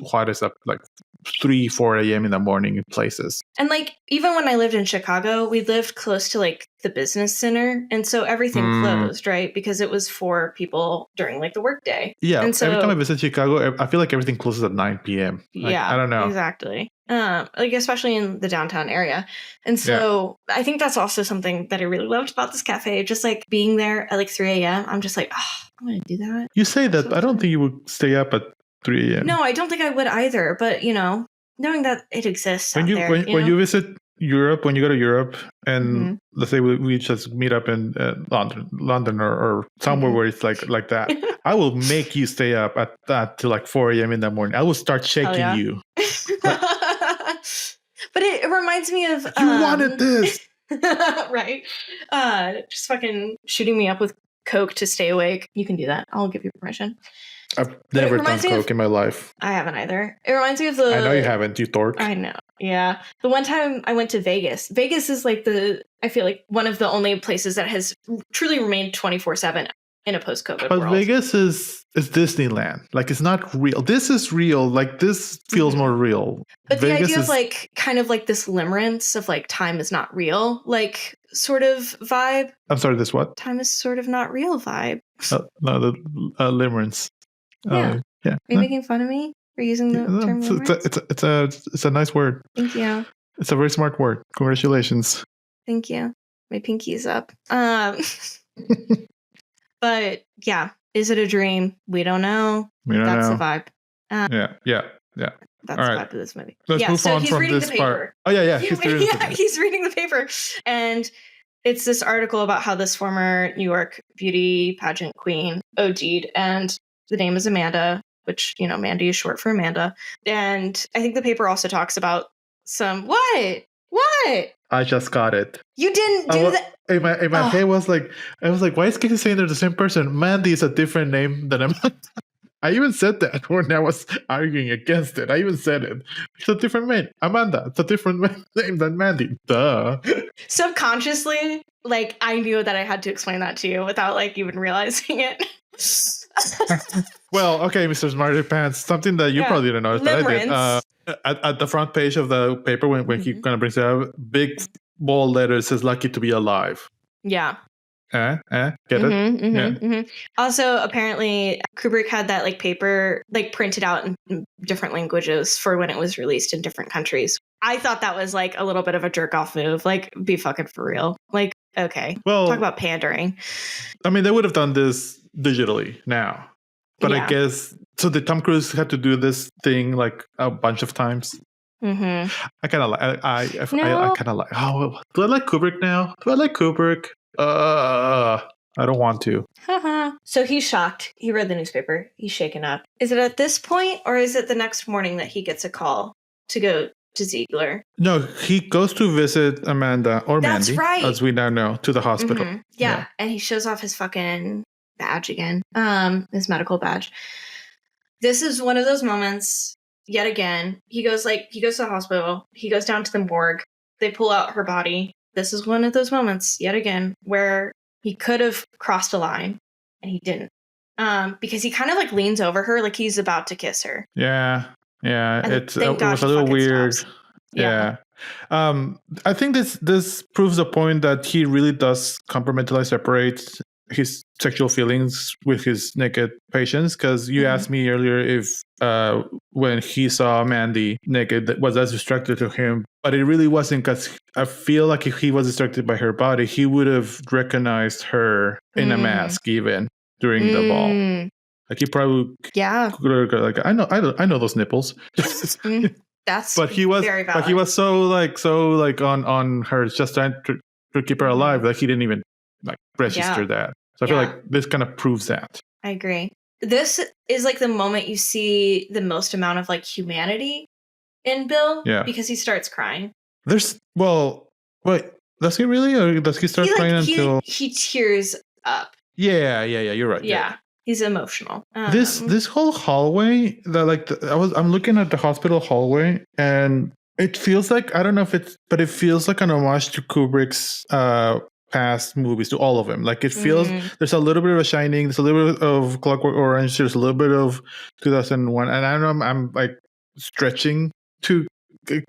Juarez like 3, 4 a.m. in the morning in places. And like, even when I lived in Chicago, we lived close to like the business center. And so everything closed, right? Because it was for people during like the workday. Yeah. And so, every time I visit Chicago, I feel like everything closes at 9 p.m. Like, yeah. I don't know. Exactly. Like, especially in the downtown area. And so I think that's also something that I really loved about this cafe. Just like being there at like 3 a.m. I'm just like, oh, I'm going to do that. You say that. So I don't think you would stay up at 3 a.m. No, I don't think I would either. But, you know, knowing that it exists When out you there, when you visit Europe, when you go to Europe, and let's say we just meet up in London or somewhere where it's like that, I will make you stay up at that till like 4 a.m. in the morning. I will start shaking you. But it reminds me of you wanted this, right? Just fucking shooting me up with Coke to stay awake. You can do that. I'll give you permission. I've never done Coke in my life. I haven't either. It reminds me of the... I know you haven't, you dork. I know. Yeah. The one time I went to Vegas. Vegas is like I feel like one of the only places that has truly remained 24/7 in a post-COVID world. But Vegas is Disneyland. Like, it's not real. This is real. Like, this feels more real. But Vegas the idea of like kind of like this limerence of like time is not real, like sort of vibe. I'm sorry, this what? Time is sort of not real vibe. No, the limerence. Yeah. Yeah. Are you making fun of me for using the term limerence? It's a nice word. Thank you. It's a very smart word. Congratulations. Thank you. My pinky's up. But yeah, is it a dream? We don't know. That's the vibe. Yeah. That's all the right. vibe of this movie. Let's move on from this part. Oh yeah. He's reading the paper, and it's this article about how this former New York beauty pageant queen OD'd, and the name is Amanda, which, you know, Mandy is short for Amanda. And I think the paper also talks about some what? I just got it. You didn't do that. In my head was like, I was like, why is Casey saying they're the same person? Mandy is a different name than Amanda. I even said that when I was arguing against it. I even said it. It's a different name. Amanda. It's a different name than Mandy. Duh. Subconsciously, like, I knew that I had to explain that to you without like even realizing it. Well, okay, Mr. Smarty Pants. Something that you probably didn't notice, but I did. At the front page of the paper, when he kind of brings it up, big bold letters says "Lucky to be alive." Yeah. Get it? Also, apparently, Kubrick had that like paper like printed out in different languages for when it was released in different countries. I thought that was like a little bit of a jerk off move. Like, be fucking for real. Like, okay. Well, talk about pandering. I mean, they would have done this digitally now, but I guess so. The Tom Cruise had to do this thing like a bunch of times. I kind of like. I kind of like. Oh, do I like Kubrick now? Do I like Kubrick? I don't want to. So he's shocked. He read the newspaper. He's shaken up. Is it at this point, or is it the next morning that he gets a call to go to Ziggler? No, he goes to visit Amanda or Mandy, as we now know, to the hospital. Yeah, and he shows off his fucking badge again, his medical badge. This is one of those moments. Yet again, he goes to the hospital. He goes down to the morgue. They pull out her body. This is one of those moments, yet again, where he could have crossed a line and he didn't. Because he kind of like leans over her like he's about to kiss her. Yeah. It was a little weird. Stops. Yeah. I think this proves the point that he really does compartmentalize, separate his sexual feelings with his naked patients. Because you asked me earlier if when he saw Mandy naked, was that distracted to him? But it really wasn't, because I feel like if he was distracted by her body, he would have recognized her in a mask even during the ball. Like he probably like I know those nipples. That's but he was very valid. But he was so on her, just trying to keep her alive, that he didn't even like register that. So I feel like this kind of proves that. I agree. This is like the moment you see the most amount of like humanity in Bill, because he starts crying. Wait, does he really, or does he start crying until he tears up? Yeah, you're right. Yeah. He's emotional. This whole hallway, I'm looking at the hospital hallway, and it feels like, I don't know if it feels like an homage to Kubrick's past movies, to all of them. Like it feels there's a little bit of a Shining, there's a little bit of Clockwork Orange, there's a little bit of 2001, and I don't know, I'm like stretching to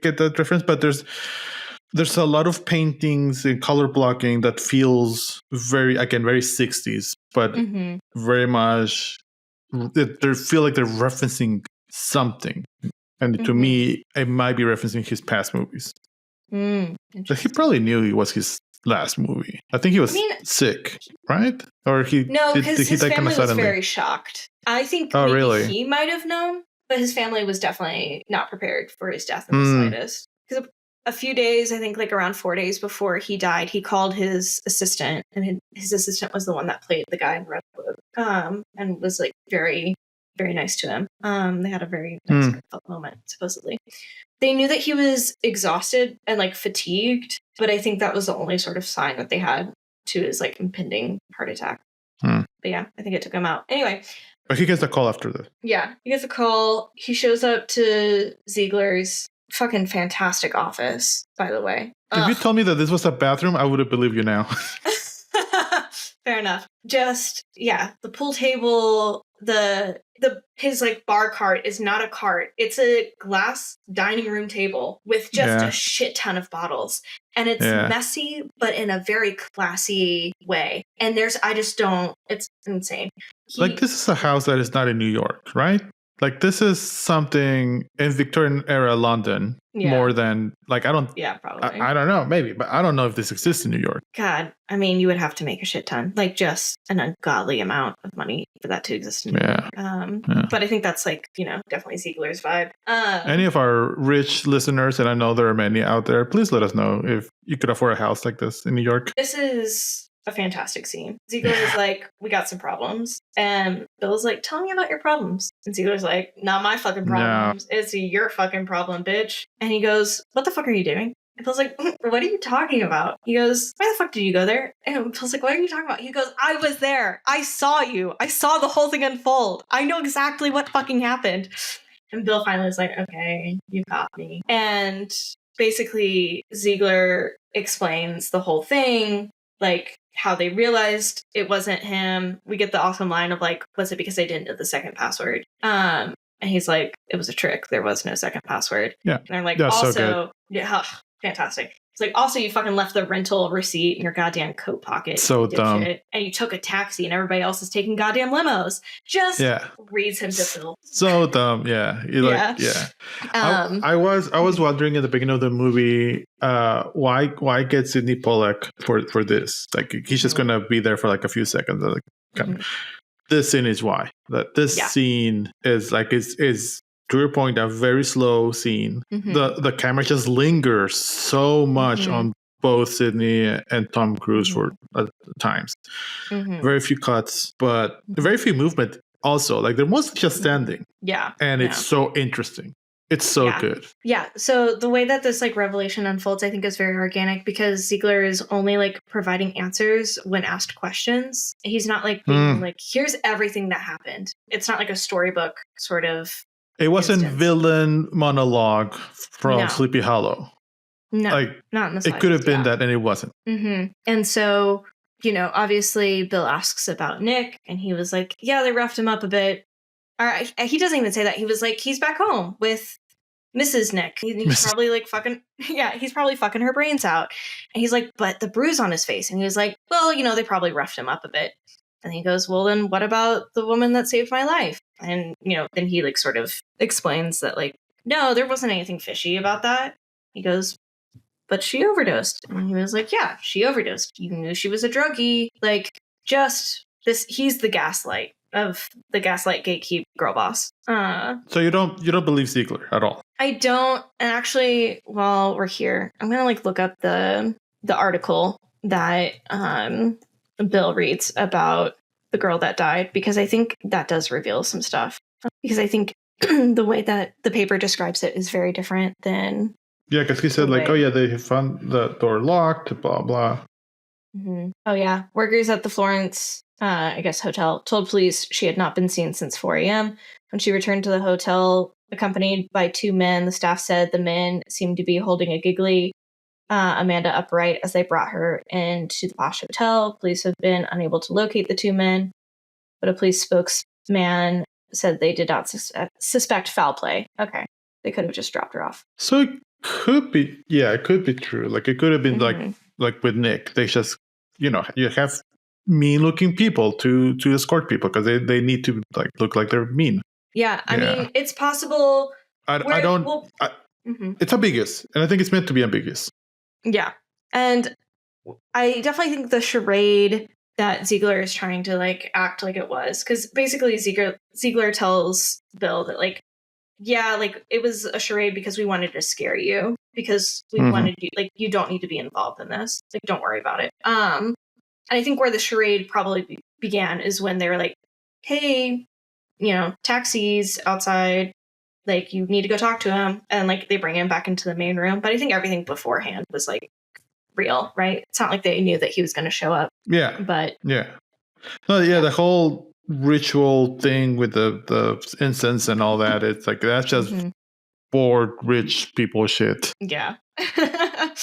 get that reference, but there's a lot of paintings and color blocking that feels very 60s, but very much they feel like they're referencing something. And to me, it might be referencing his past movies. But he probably knew it was his last movie. I think he was sick, right? Or no, because his family was very shocked. I think maybe he might have known, but his family was definitely not prepared for his death in the slightest. Because a few days, I think like around 4 days before he died, he called his assistant, and his assistant was the one that played the guy in Redwood, and was like very, very nice to him. They had a very nice heartfelt moment, supposedly. They knew that he was exhausted and like fatigued, but I think that was the only sort of sign that they had to his like impending heart attack. But yeah, I think it took him out. Anyway. But he gets a call after this. Yeah, he gets a call. He shows up to Ziegler's fucking fantastic office, by the way. If you told me that this was a bathroom, I would have believed you now. Fair enough. Just, yeah, the pool table, his like bar cart is not a cart. It's a glass dining room table with just a shit ton of bottles. And it's messy, but in a very classy way. And it's insane. This is a house that is not in New York, right? Like, this is something in Victorian era London more than, like, Yeah, probably. I don't know, maybe, but I don't know if this exists in New York. God, I mean, you would have to make a shit ton, like just an ungodly amount of money for that to exist in New York. But I think that's like, definitely Ziegler's vibe. Any of our rich listeners, and I know there are many out there, please let us know if you could afford a house like this in New York. This is a fantastic scene. Ziegler is like, we got some problems. And Bill's like, tell me about your problems. And Ziegler's like, not my fucking problems. No. It's your fucking problem, bitch. And he goes, what the fuck are you doing? And Bill's like, what are you talking about? He goes, why the fuck did you go there? And Bill's like, what are you talking about? He goes, I was there. I saw you. I saw the whole thing unfold. I know exactly what fucking happened. And Bill finally is like, okay, you caught me. And basically, Ziegler explains the whole thing, like how they realized it wasn't him. We get the awesome line of like, was it because they didn't know the second password? And he's like, it was a trick. There was no second password. Yeah. And I'm like, that's also, so fantastic. It's like, also, you fucking left the rental receipt in your goddamn coat pocket. So dumb. And you took a taxi and everybody else is taking goddamn limos. Just reads him to Bill. So dumb. Yeah. I was wondering at the beginning of the movie, why get Sidney Pollack for this? Like, he's just going to be there for like a few seconds. Like, this scene is why. That this scene is like, is to your point, a very slow scene. The camera just lingers so much on both Sidney and Tom Cruise for times. Very few cuts, but very few movement also. Like, they're mostly just standing. Yeah. And it's so interesting. It's so good. Yeah. So the way that this like revelation unfolds, I think, is very organic because Ziegler is only like providing answers when asked questions. He's not like being like, here's everything that happened. It's not like a storybook sort of. It wasn't villain monologue from Sleepy Hollow. No, like, not in the slightest. It could have been that, and it wasn't. And so, obviously Bill asks about Nick, and he was like, yeah, they roughed him up a bit. He doesn't even say that. He was like, he's back home with Mrs. Nick. He's probably like he's probably fucking her brains out. And he's like, but the bruise on his face. And he was like, well, they probably roughed him up a bit. And he goes, well, then what about the woman that saved my life? And, then he like sort of explains that like, no, there wasn't anything fishy about that. He goes, but she overdosed. And he was like, yeah, she overdosed. You knew she was a druggie. Like, just this, he's the gaslight gatekeep girl boss. So you don't believe Ziegler at all? I don't. And actually, while we're here, I'm going to like look up the article that, Bill reads about the girl that died, because I think that does reveal some stuff. Because I think the way that the paper describes it is very different than... Yeah, because he said like, oh yeah, they found the door locked, blah, blah. Oh yeah. Workers at the Florence, hotel told police she had not been seen since 4 a.m. When she returned to the hotel, accompanied by 2 men, the staff said the men seemed to be holding a giggly Amanda upright as they brought her into the posh hotel. Police have been unable to locate the 2 men, but a police spokesman said they did not suspect foul play. Okay. They could have just dropped her off. So it could be true. Like it could have been like with Nick. They just, you have mean-looking people to escort people because they need to like look like they're mean. Yeah, I mean, it's possible. It's ambiguous, and I think it's meant to be ambiguous. Yeah, and I definitely think the charade that Ziggler is trying to like act like it was, because basically Ziggler tells Bill that like, yeah, like it was a charade because we wanted to scare you, because we wanted you, like, you don't need to be involved in this, like, don't worry about it. And I think where the charade probably began is when they were like, hey, taxis outside, like, you need to go talk to him, and like they bring him back into the main room. But I think everything beforehand was like real, right? It's not like they knew that he was going to show up. Yeah. But the whole ritual thing with the incense and all that, it's like that's just bored rich people shit. Yeah. I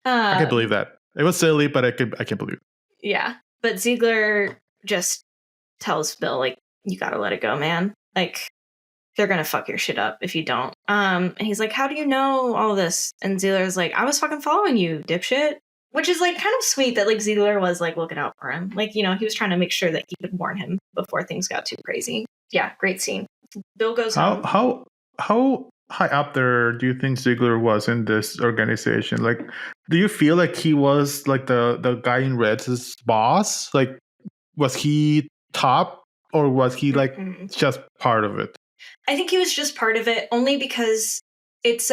can't believe that. It was silly, but I can't believe it. Yeah. But Ziggler just tells Bill, like, you gotta let it go, man. Like, they're gonna fuck your shit up if you don't. And he's like, how do you know all this? And Ziggler's like, I was fucking following you, dipshit. Which is like kind of sweet that like Ziggler was like looking out for him. Like, he was trying to make sure that he could warn him before things got too crazy. Yeah, great scene. Bill goes home. How high up there do you think Ziggler was in this organization? Like, do you feel like he was like the guy in Red's boss? Like, was he top, or was he like just part of it? I think he was just part of it, only because it's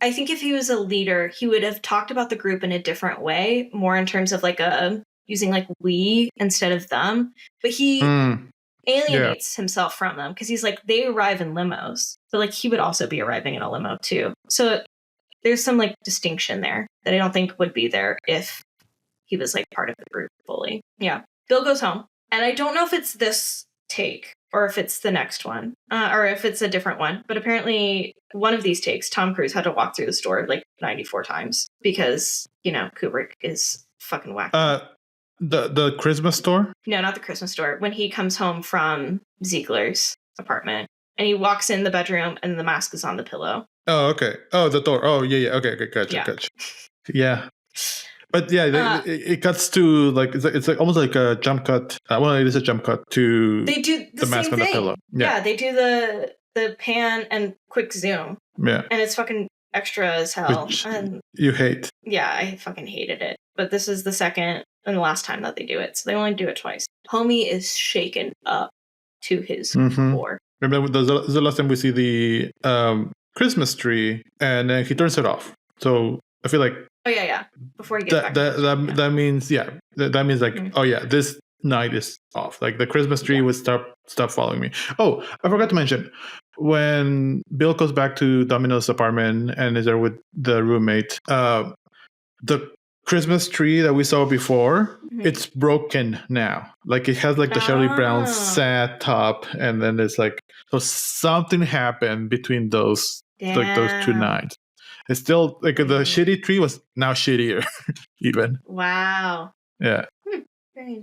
I think if he was a leader, he would have talked about the group in a different way, more in terms of like using like we instead of them. But he alienates himself from them because he's like, they arrive in limos, but like he would also be arriving in a limo too. So there's some like distinction there that I don't think would be there if he was like part of the group fully. Yeah. Bill goes home, and I don't know if it's this take or if it's the next one, or if it's a different one. But apparently one of these takes, Tom Cruise had to walk through the store like 94 times because, Kubrick is fucking whack. The Christmas store? No, not the Christmas store. When he comes home from Ziegler's apartment and he walks in the bedroom and the mask is on the pillow. Oh, okay. Oh, the door. Oh, yeah. Okay, gotcha. Yeah. But yeah, it cuts to like it's like almost like a jump cut. Well, it is a jump cut to they do the mask on the pillow. Yeah, they do the pan and quick zoom. Yeah, and it's fucking extra as hell. Which and you hate. Yeah, I fucking hated it. But this is the second and the last time that they do it, so they only do it twice. Homie is shaken up to his core. Remember, this is the last time we see the Christmas tree, and then he turns it off. So I feel like. Oh yeah. Before he gets back. That means like oh yeah, this night is off. Like the Christmas tree would stop following me. Oh, I forgot to mention when Bill goes back to Domino's apartment and is there with the roommate. The Christmas tree that we saw before, it's broken now. Like it has like the Charlie Brown sad top, and then it's like so something happened between those like those two nights. It's still like the shitty tree was now shittier, even. Wow. Yeah. But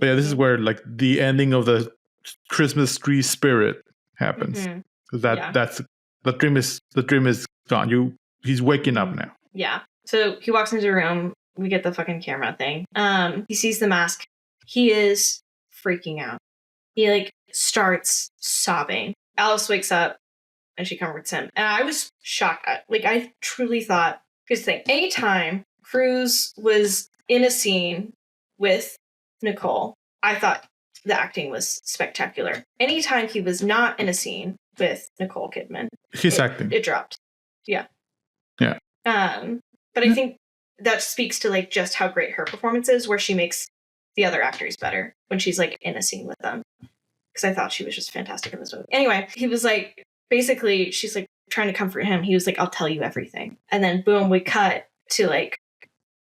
yeah, this is where like the ending of the Christmas tree spirit happens. Because that's the dream is gone. He's waking up now. Yeah. So he walks into the room. We get the fucking camera thing. He sees the mask. He is freaking out. He like starts sobbing. Alice wakes up. And she comforts him. And I was shocked. I truly thought, because anytime Cruise was in a scene with Nicole, I thought the acting was spectacular. Anytime he was not in a scene with Nicole Kidman, his acting. It dropped. Yeah. Yeah. But I think that speaks to like just how great her performance is, where she makes the other actors better when she's like in a scene with them. Because I thought she was just fantastic in this movie. Anyway, he was like, basically, she's like trying to comfort him. He was like, I'll tell you everything. And then boom, we cut to like,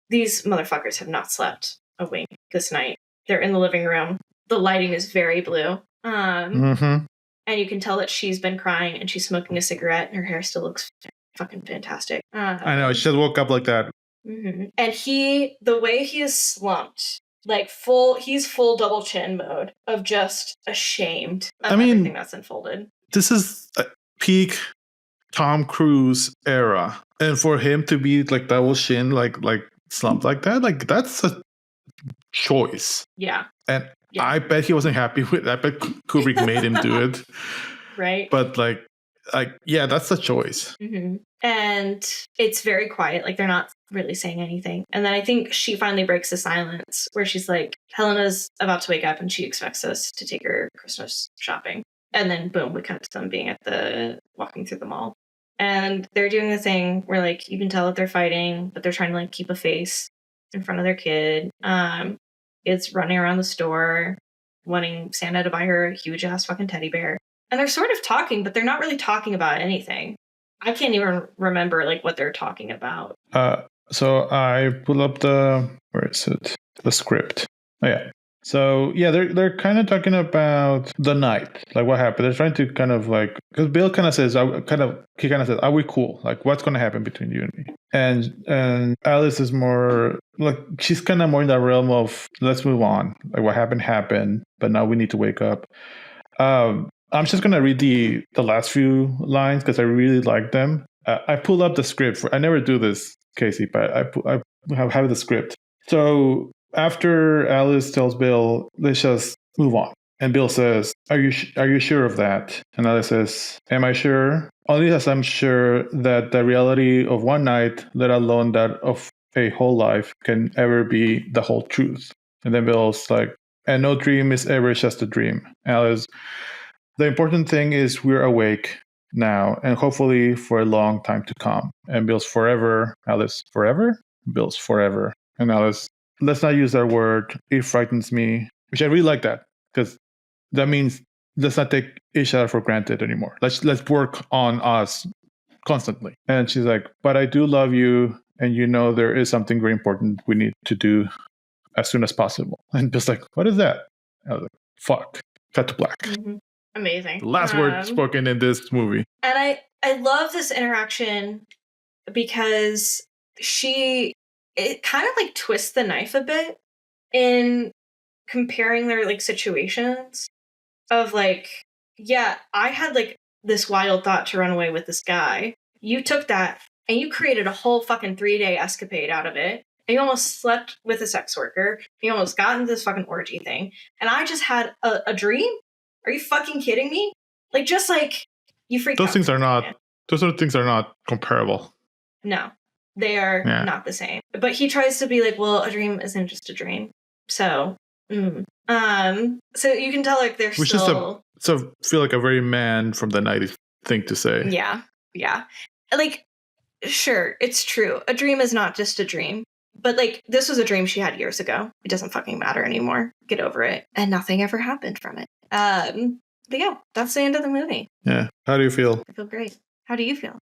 these motherfuckers have not slept a wink this night. They're in the living room. The lighting is very blue. And you can tell that she's been crying and she's smoking a cigarette and her hair still looks fucking fantastic. I know, she just woke up like that. And the way he is slumped, like he's full double chin mode of just ashamed of everything that's unfolded. This is peak Tom Cruise era, and for him to be like double chin, like slumped like that, like that's a choice. Yeah. And Yeah. I bet he wasn't happy with that. I bet Kubrick made him do it. Right. But like yeah, that's a choice. Mm-hmm. And it's very quiet. Like they're not really saying anything. And then I think she finally breaks the silence where she's like, Helena's about to wake up and she expects us to take her Christmas shopping. And then boom, we cut to them being walking through the mall. And they're doing the thing where like you can tell that they're fighting, but they're trying to like keep a face in front of their kid. It's running around the store, wanting Santa to buy her a huge ass fucking teddy bear. And they're sort of talking, but they're not really talking about anything. I can't even remember like what they're talking about. So I pull up the script. Oh yeah. So yeah, they're kind of talking about the night, like what happened. They're trying to kind of like, because Bill kind of says, he kind of says, "Are we cool? Like, what's going to happen between you and me?" And Alice is more like, she's kind of more in that realm of let's move on. Like what happened, but now we need to wake up. I'm just gonna read the last few lines because I really like them. I pulled up the script. I never do this, Casey, but I have the script. So after Alice tells Bill, let's just move on. And Bill says, are you sure of that? And Alice says, am I sure? Only as I'm sure that the reality of one night, let alone that of a whole life, can ever be the whole truth. And then Bill's like, and no dream is ever just a dream. Alice, the important thing is we're awake now and hopefully for a long time to come. And Bill's forever. Alice, forever? Bill's forever. And Alice, let's not use that word. It frightens me, which I really like that because that means let's not take each other for granted anymore. Let's work on us constantly. And she's like, but I do love you. And you know there is something very important we need to do as soon as possible. And Bill's like, what is that? I was like, fuck. Cut to black. Mm-hmm. Amazing. The last word spoken in this movie. And I love this interaction because it kind of like twists the knife a bit in comparing their like situations of like, yeah, I had like this wild thought to run away with this guy. You took that and you created a whole fucking 3-day escapade out of it. And you almost slept with a sex worker. You almost got into this fucking orgy thing. And I just had a dream? Are you fucking kidding me? Like, just like, you freaked out. Those sort of things are not comparable. No, they are not the same. But he tries to be like, well, a dream isn't just a dream. So, so you can tell like they're Which is feel like a very man from the 90s thing to say. Yeah, yeah. Like, sure, it's true. A dream is not just a dream. But like, this was a dream she had years ago. It doesn't fucking matter anymore. Get over it. And nothing ever happened from it. But yeah, that's the end of the movie. Yeah. How do you feel? I feel great. How do you feel?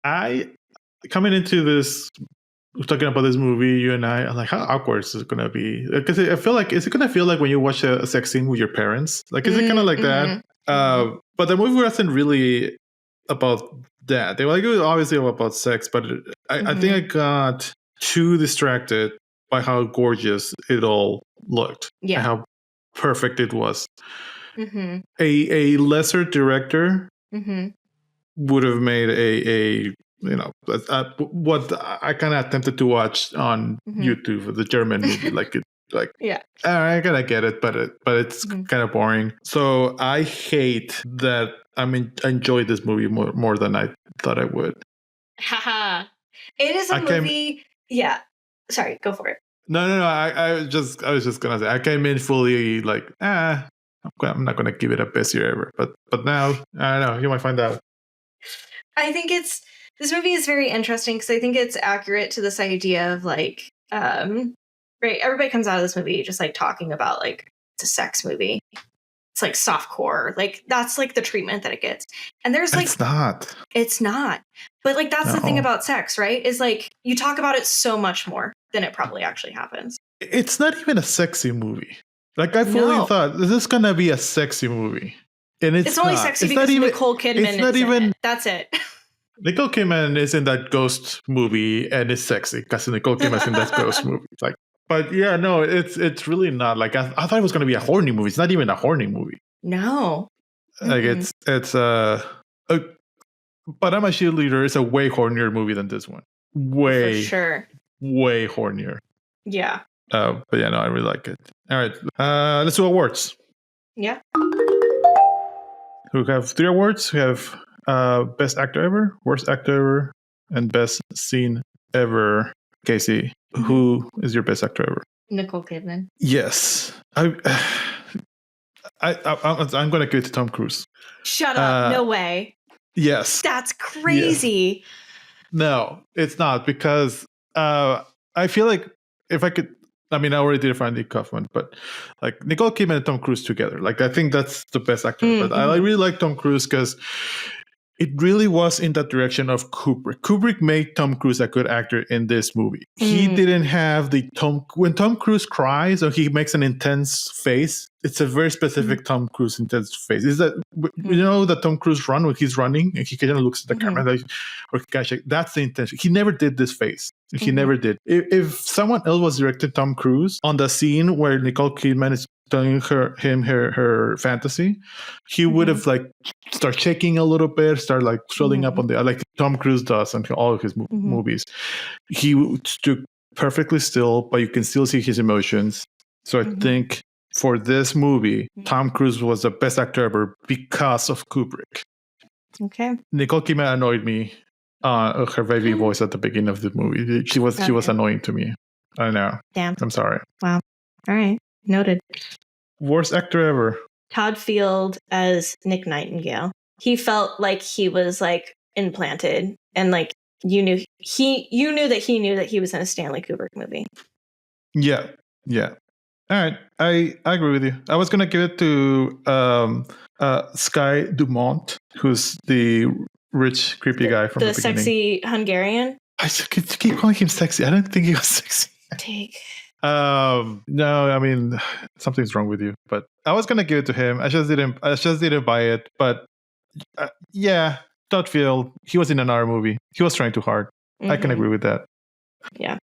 Coming into this, talking about this movie, you and I'm like, how awkward is it going to be? Because I feel like, is it going to feel like when you watch a sex scene with your parents? Like, is it kind of like that? But the movie wasn't really about that. They were like, it was obviously about sex, but I think I got too distracted by how gorgeous it all looked. Yeah. And how perfect it was. A lesser director would have made what I kind of attempted to watch on YouTube, the German movie, yeah, I kind of get it, but it's kind of boring. So I hate that. I enjoyed this movie more than I thought I would. Haha, it is a movie. Yeah, sorry, go for it. No. I was just gonna say I came in fully like I'm not gonna give it a best year ever, but now I don't know. You might find out. I think this movie is very interesting because I think it's accurate to this idea of like, right? Everybody comes out of this movie just like talking about like it's a sex movie. It's like softcore, like that's like the treatment that it gets. And there's like it's not. But like that's the thing about sex, right? Is like you talk about it so much more than it probably actually happens. It's not even a sexy movie. Like I fully thought this is gonna be a sexy movie, and it's only not. sexy because Nicole Kidman. It's not even. That's it. Nicole Kidman is in that Ghost movie, and it's sexy because Nicole Kidman's in that Ghost movie. Like, but yeah, no, it's really not. Like I thought it was gonna be a horny movie. It's not even a horny movie. No. Like it's But I'm a Cheerleader is a way hornier movie than this one. Way, For sure. way hornier. Yeah. But yeah, no, I really like it. All right, let's do awards. Yeah. We have 3 awards. We have Best Actor Ever, Worst Actor Ever, and Best Scene Ever. Casey, who is your Best Actor Ever? Nicole Kidman. Yes. I'm going to give it to Tom Cruise. Shut up. No way. Yes. That's crazy. Yes. No, it's not, because I feel like if I could, I mean, I already did it for Andy Kaufman, but like Nicole Kidman and Tom Cruise together, like I think that's the best actor. Mm-hmm. But I really like Tom Cruise because it really was in that direction of Kubrick. Kubrick made Tom Cruise a good actor in this movie. He didn't have when Tom Cruise cries or he makes an intense face, it's a very specific Tom Cruise intense face. Is that, you know, that Tom Cruise run when he's running and he kind of looks at the camera like, or gosh, that's the intention. He never did this face. He never did. If someone else was directing Tom Cruise on the scene where Nicole Kidman is telling her fantasy, he would have like start shaking a little bit, start like swelling up on the, like Tom Cruise does in all of his movies. He stood perfectly still, but you can still see his emotions. So I think for this movie, Tom Cruise was the best actor ever because of Kubrick. Okay. Nicole Kidman annoyed me. Her baby voice at the beginning of the movie. She was annoying to me. I know. Damn. I'm sorry. Wow. All right. Noted. Worst actor ever. Todd Field as Nick Nightingale. He felt like he was like implanted, and like you knew that he was in a Stanley Kubrick movie. Yeah. All right. I agree with you. I was gonna give it to Sky Dumont, who's the rich, creepy guy from the beginning. The sexy Hungarian. I keep calling him sexy. I don't think he was sexy. No, I mean, something's wrong with you. But I was gonna give it to him. I just didn't buy it. But yeah, Todd Field, he was in another movie. He was trying too hard. I can agree with that. Yeah.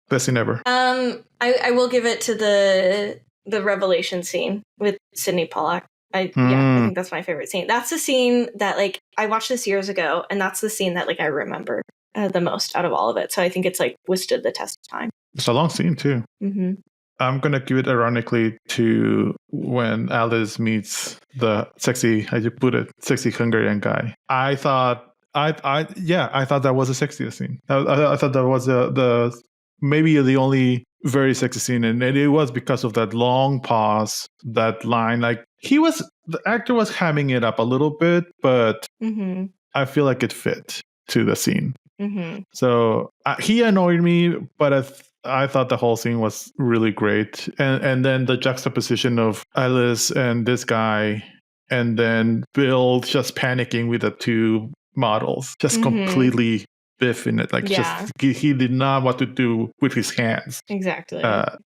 Best scene ever. I will give it to the revelation scene with Sidney Pollack. I think that's my favorite scene. That's the scene that like I watched this years ago, and that's the scene that like I remember the most out of all of it. So I think it's like withstood the test of time. It's a long scene too. I'm gonna give it ironically to when Alice meets the sexy, how you put it, sexy Hungarian guy. I thought that was the sexiest scene. I thought that was the maybe the only very sexy scene, and it was because of that long pause, that line. Like the actor was hamming it up a little bit, but I feel like it fit to the scene. So he annoyed me, but I thought the whole scene was really great. And then the juxtaposition of Alice and this guy, and then Bill just panicking with the 2 models, just completely biffing it. Like just he did not want to do with his hands. Exactly.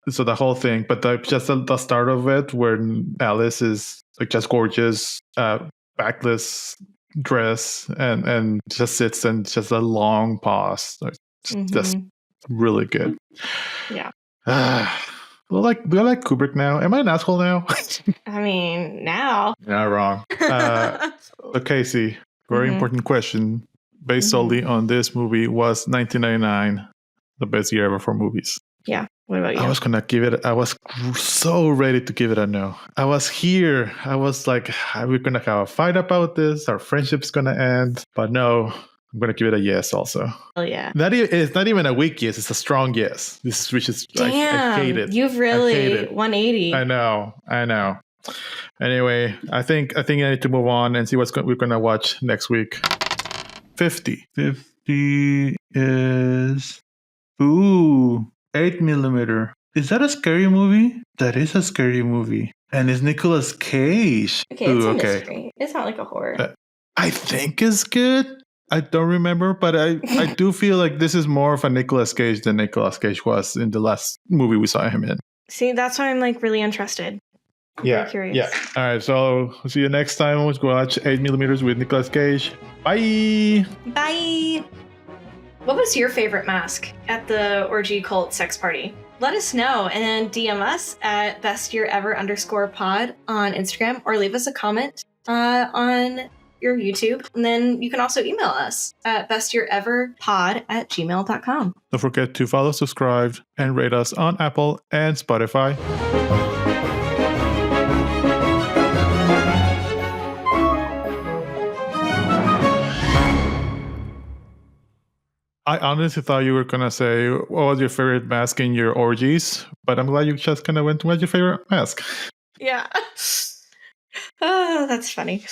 So the whole thing, but just the start of it, where Alice is like just gorgeous, backless dress, and just sits and just a long pause. Just really good. Yeah. Do I like Kubrick now? Am I an asshole now? I mean, now. Not wrong. So Casey, very important question. Based solely on this movie, was 1999 the best year ever for movies? Yeah. What about you? I was gonna give it. I was so ready to give it a no. I was here. I was like, we're gonna have a fight about this. Our friendship's gonna end. But no, I'm gonna give it a yes. Also. Oh yeah. It's not even a weak yes. It's a strong yes. Which is damn. I hate it. You've really 180. I know. Anyway, I think I need to move on and see we're gonna watch next week. 50 is 8mm. Is that a scary movie? That is a scary movie. And it's Nicolas Cage. Okay, it's a mystery. It's not like a horror. I think it's good. I don't remember, but I do feel like this is more of a Nicolas Cage than Nicolas Cage was in the last movie we saw him in. See, that's why I'm like really interested. Yeah. Very curious. Yeah. All right. So we'll see you next time. Let's go watch 8mm with Nicolas Cage. Bye. Bye. What was your favorite mask at the orgy cult sex party? Let us know and then DM us at bestyearever_pod on Instagram, or leave us a comment on your YouTube. And then you can also email us at bestyeareverpod@gmail.com. Don't forget to follow, subscribe, and rate us on Apple and Spotify. I honestly thought you were going to say, what was your favorite mask in your orgies? But I'm glad you just kind of went, what's your favorite mask? Yeah. Oh, that's funny.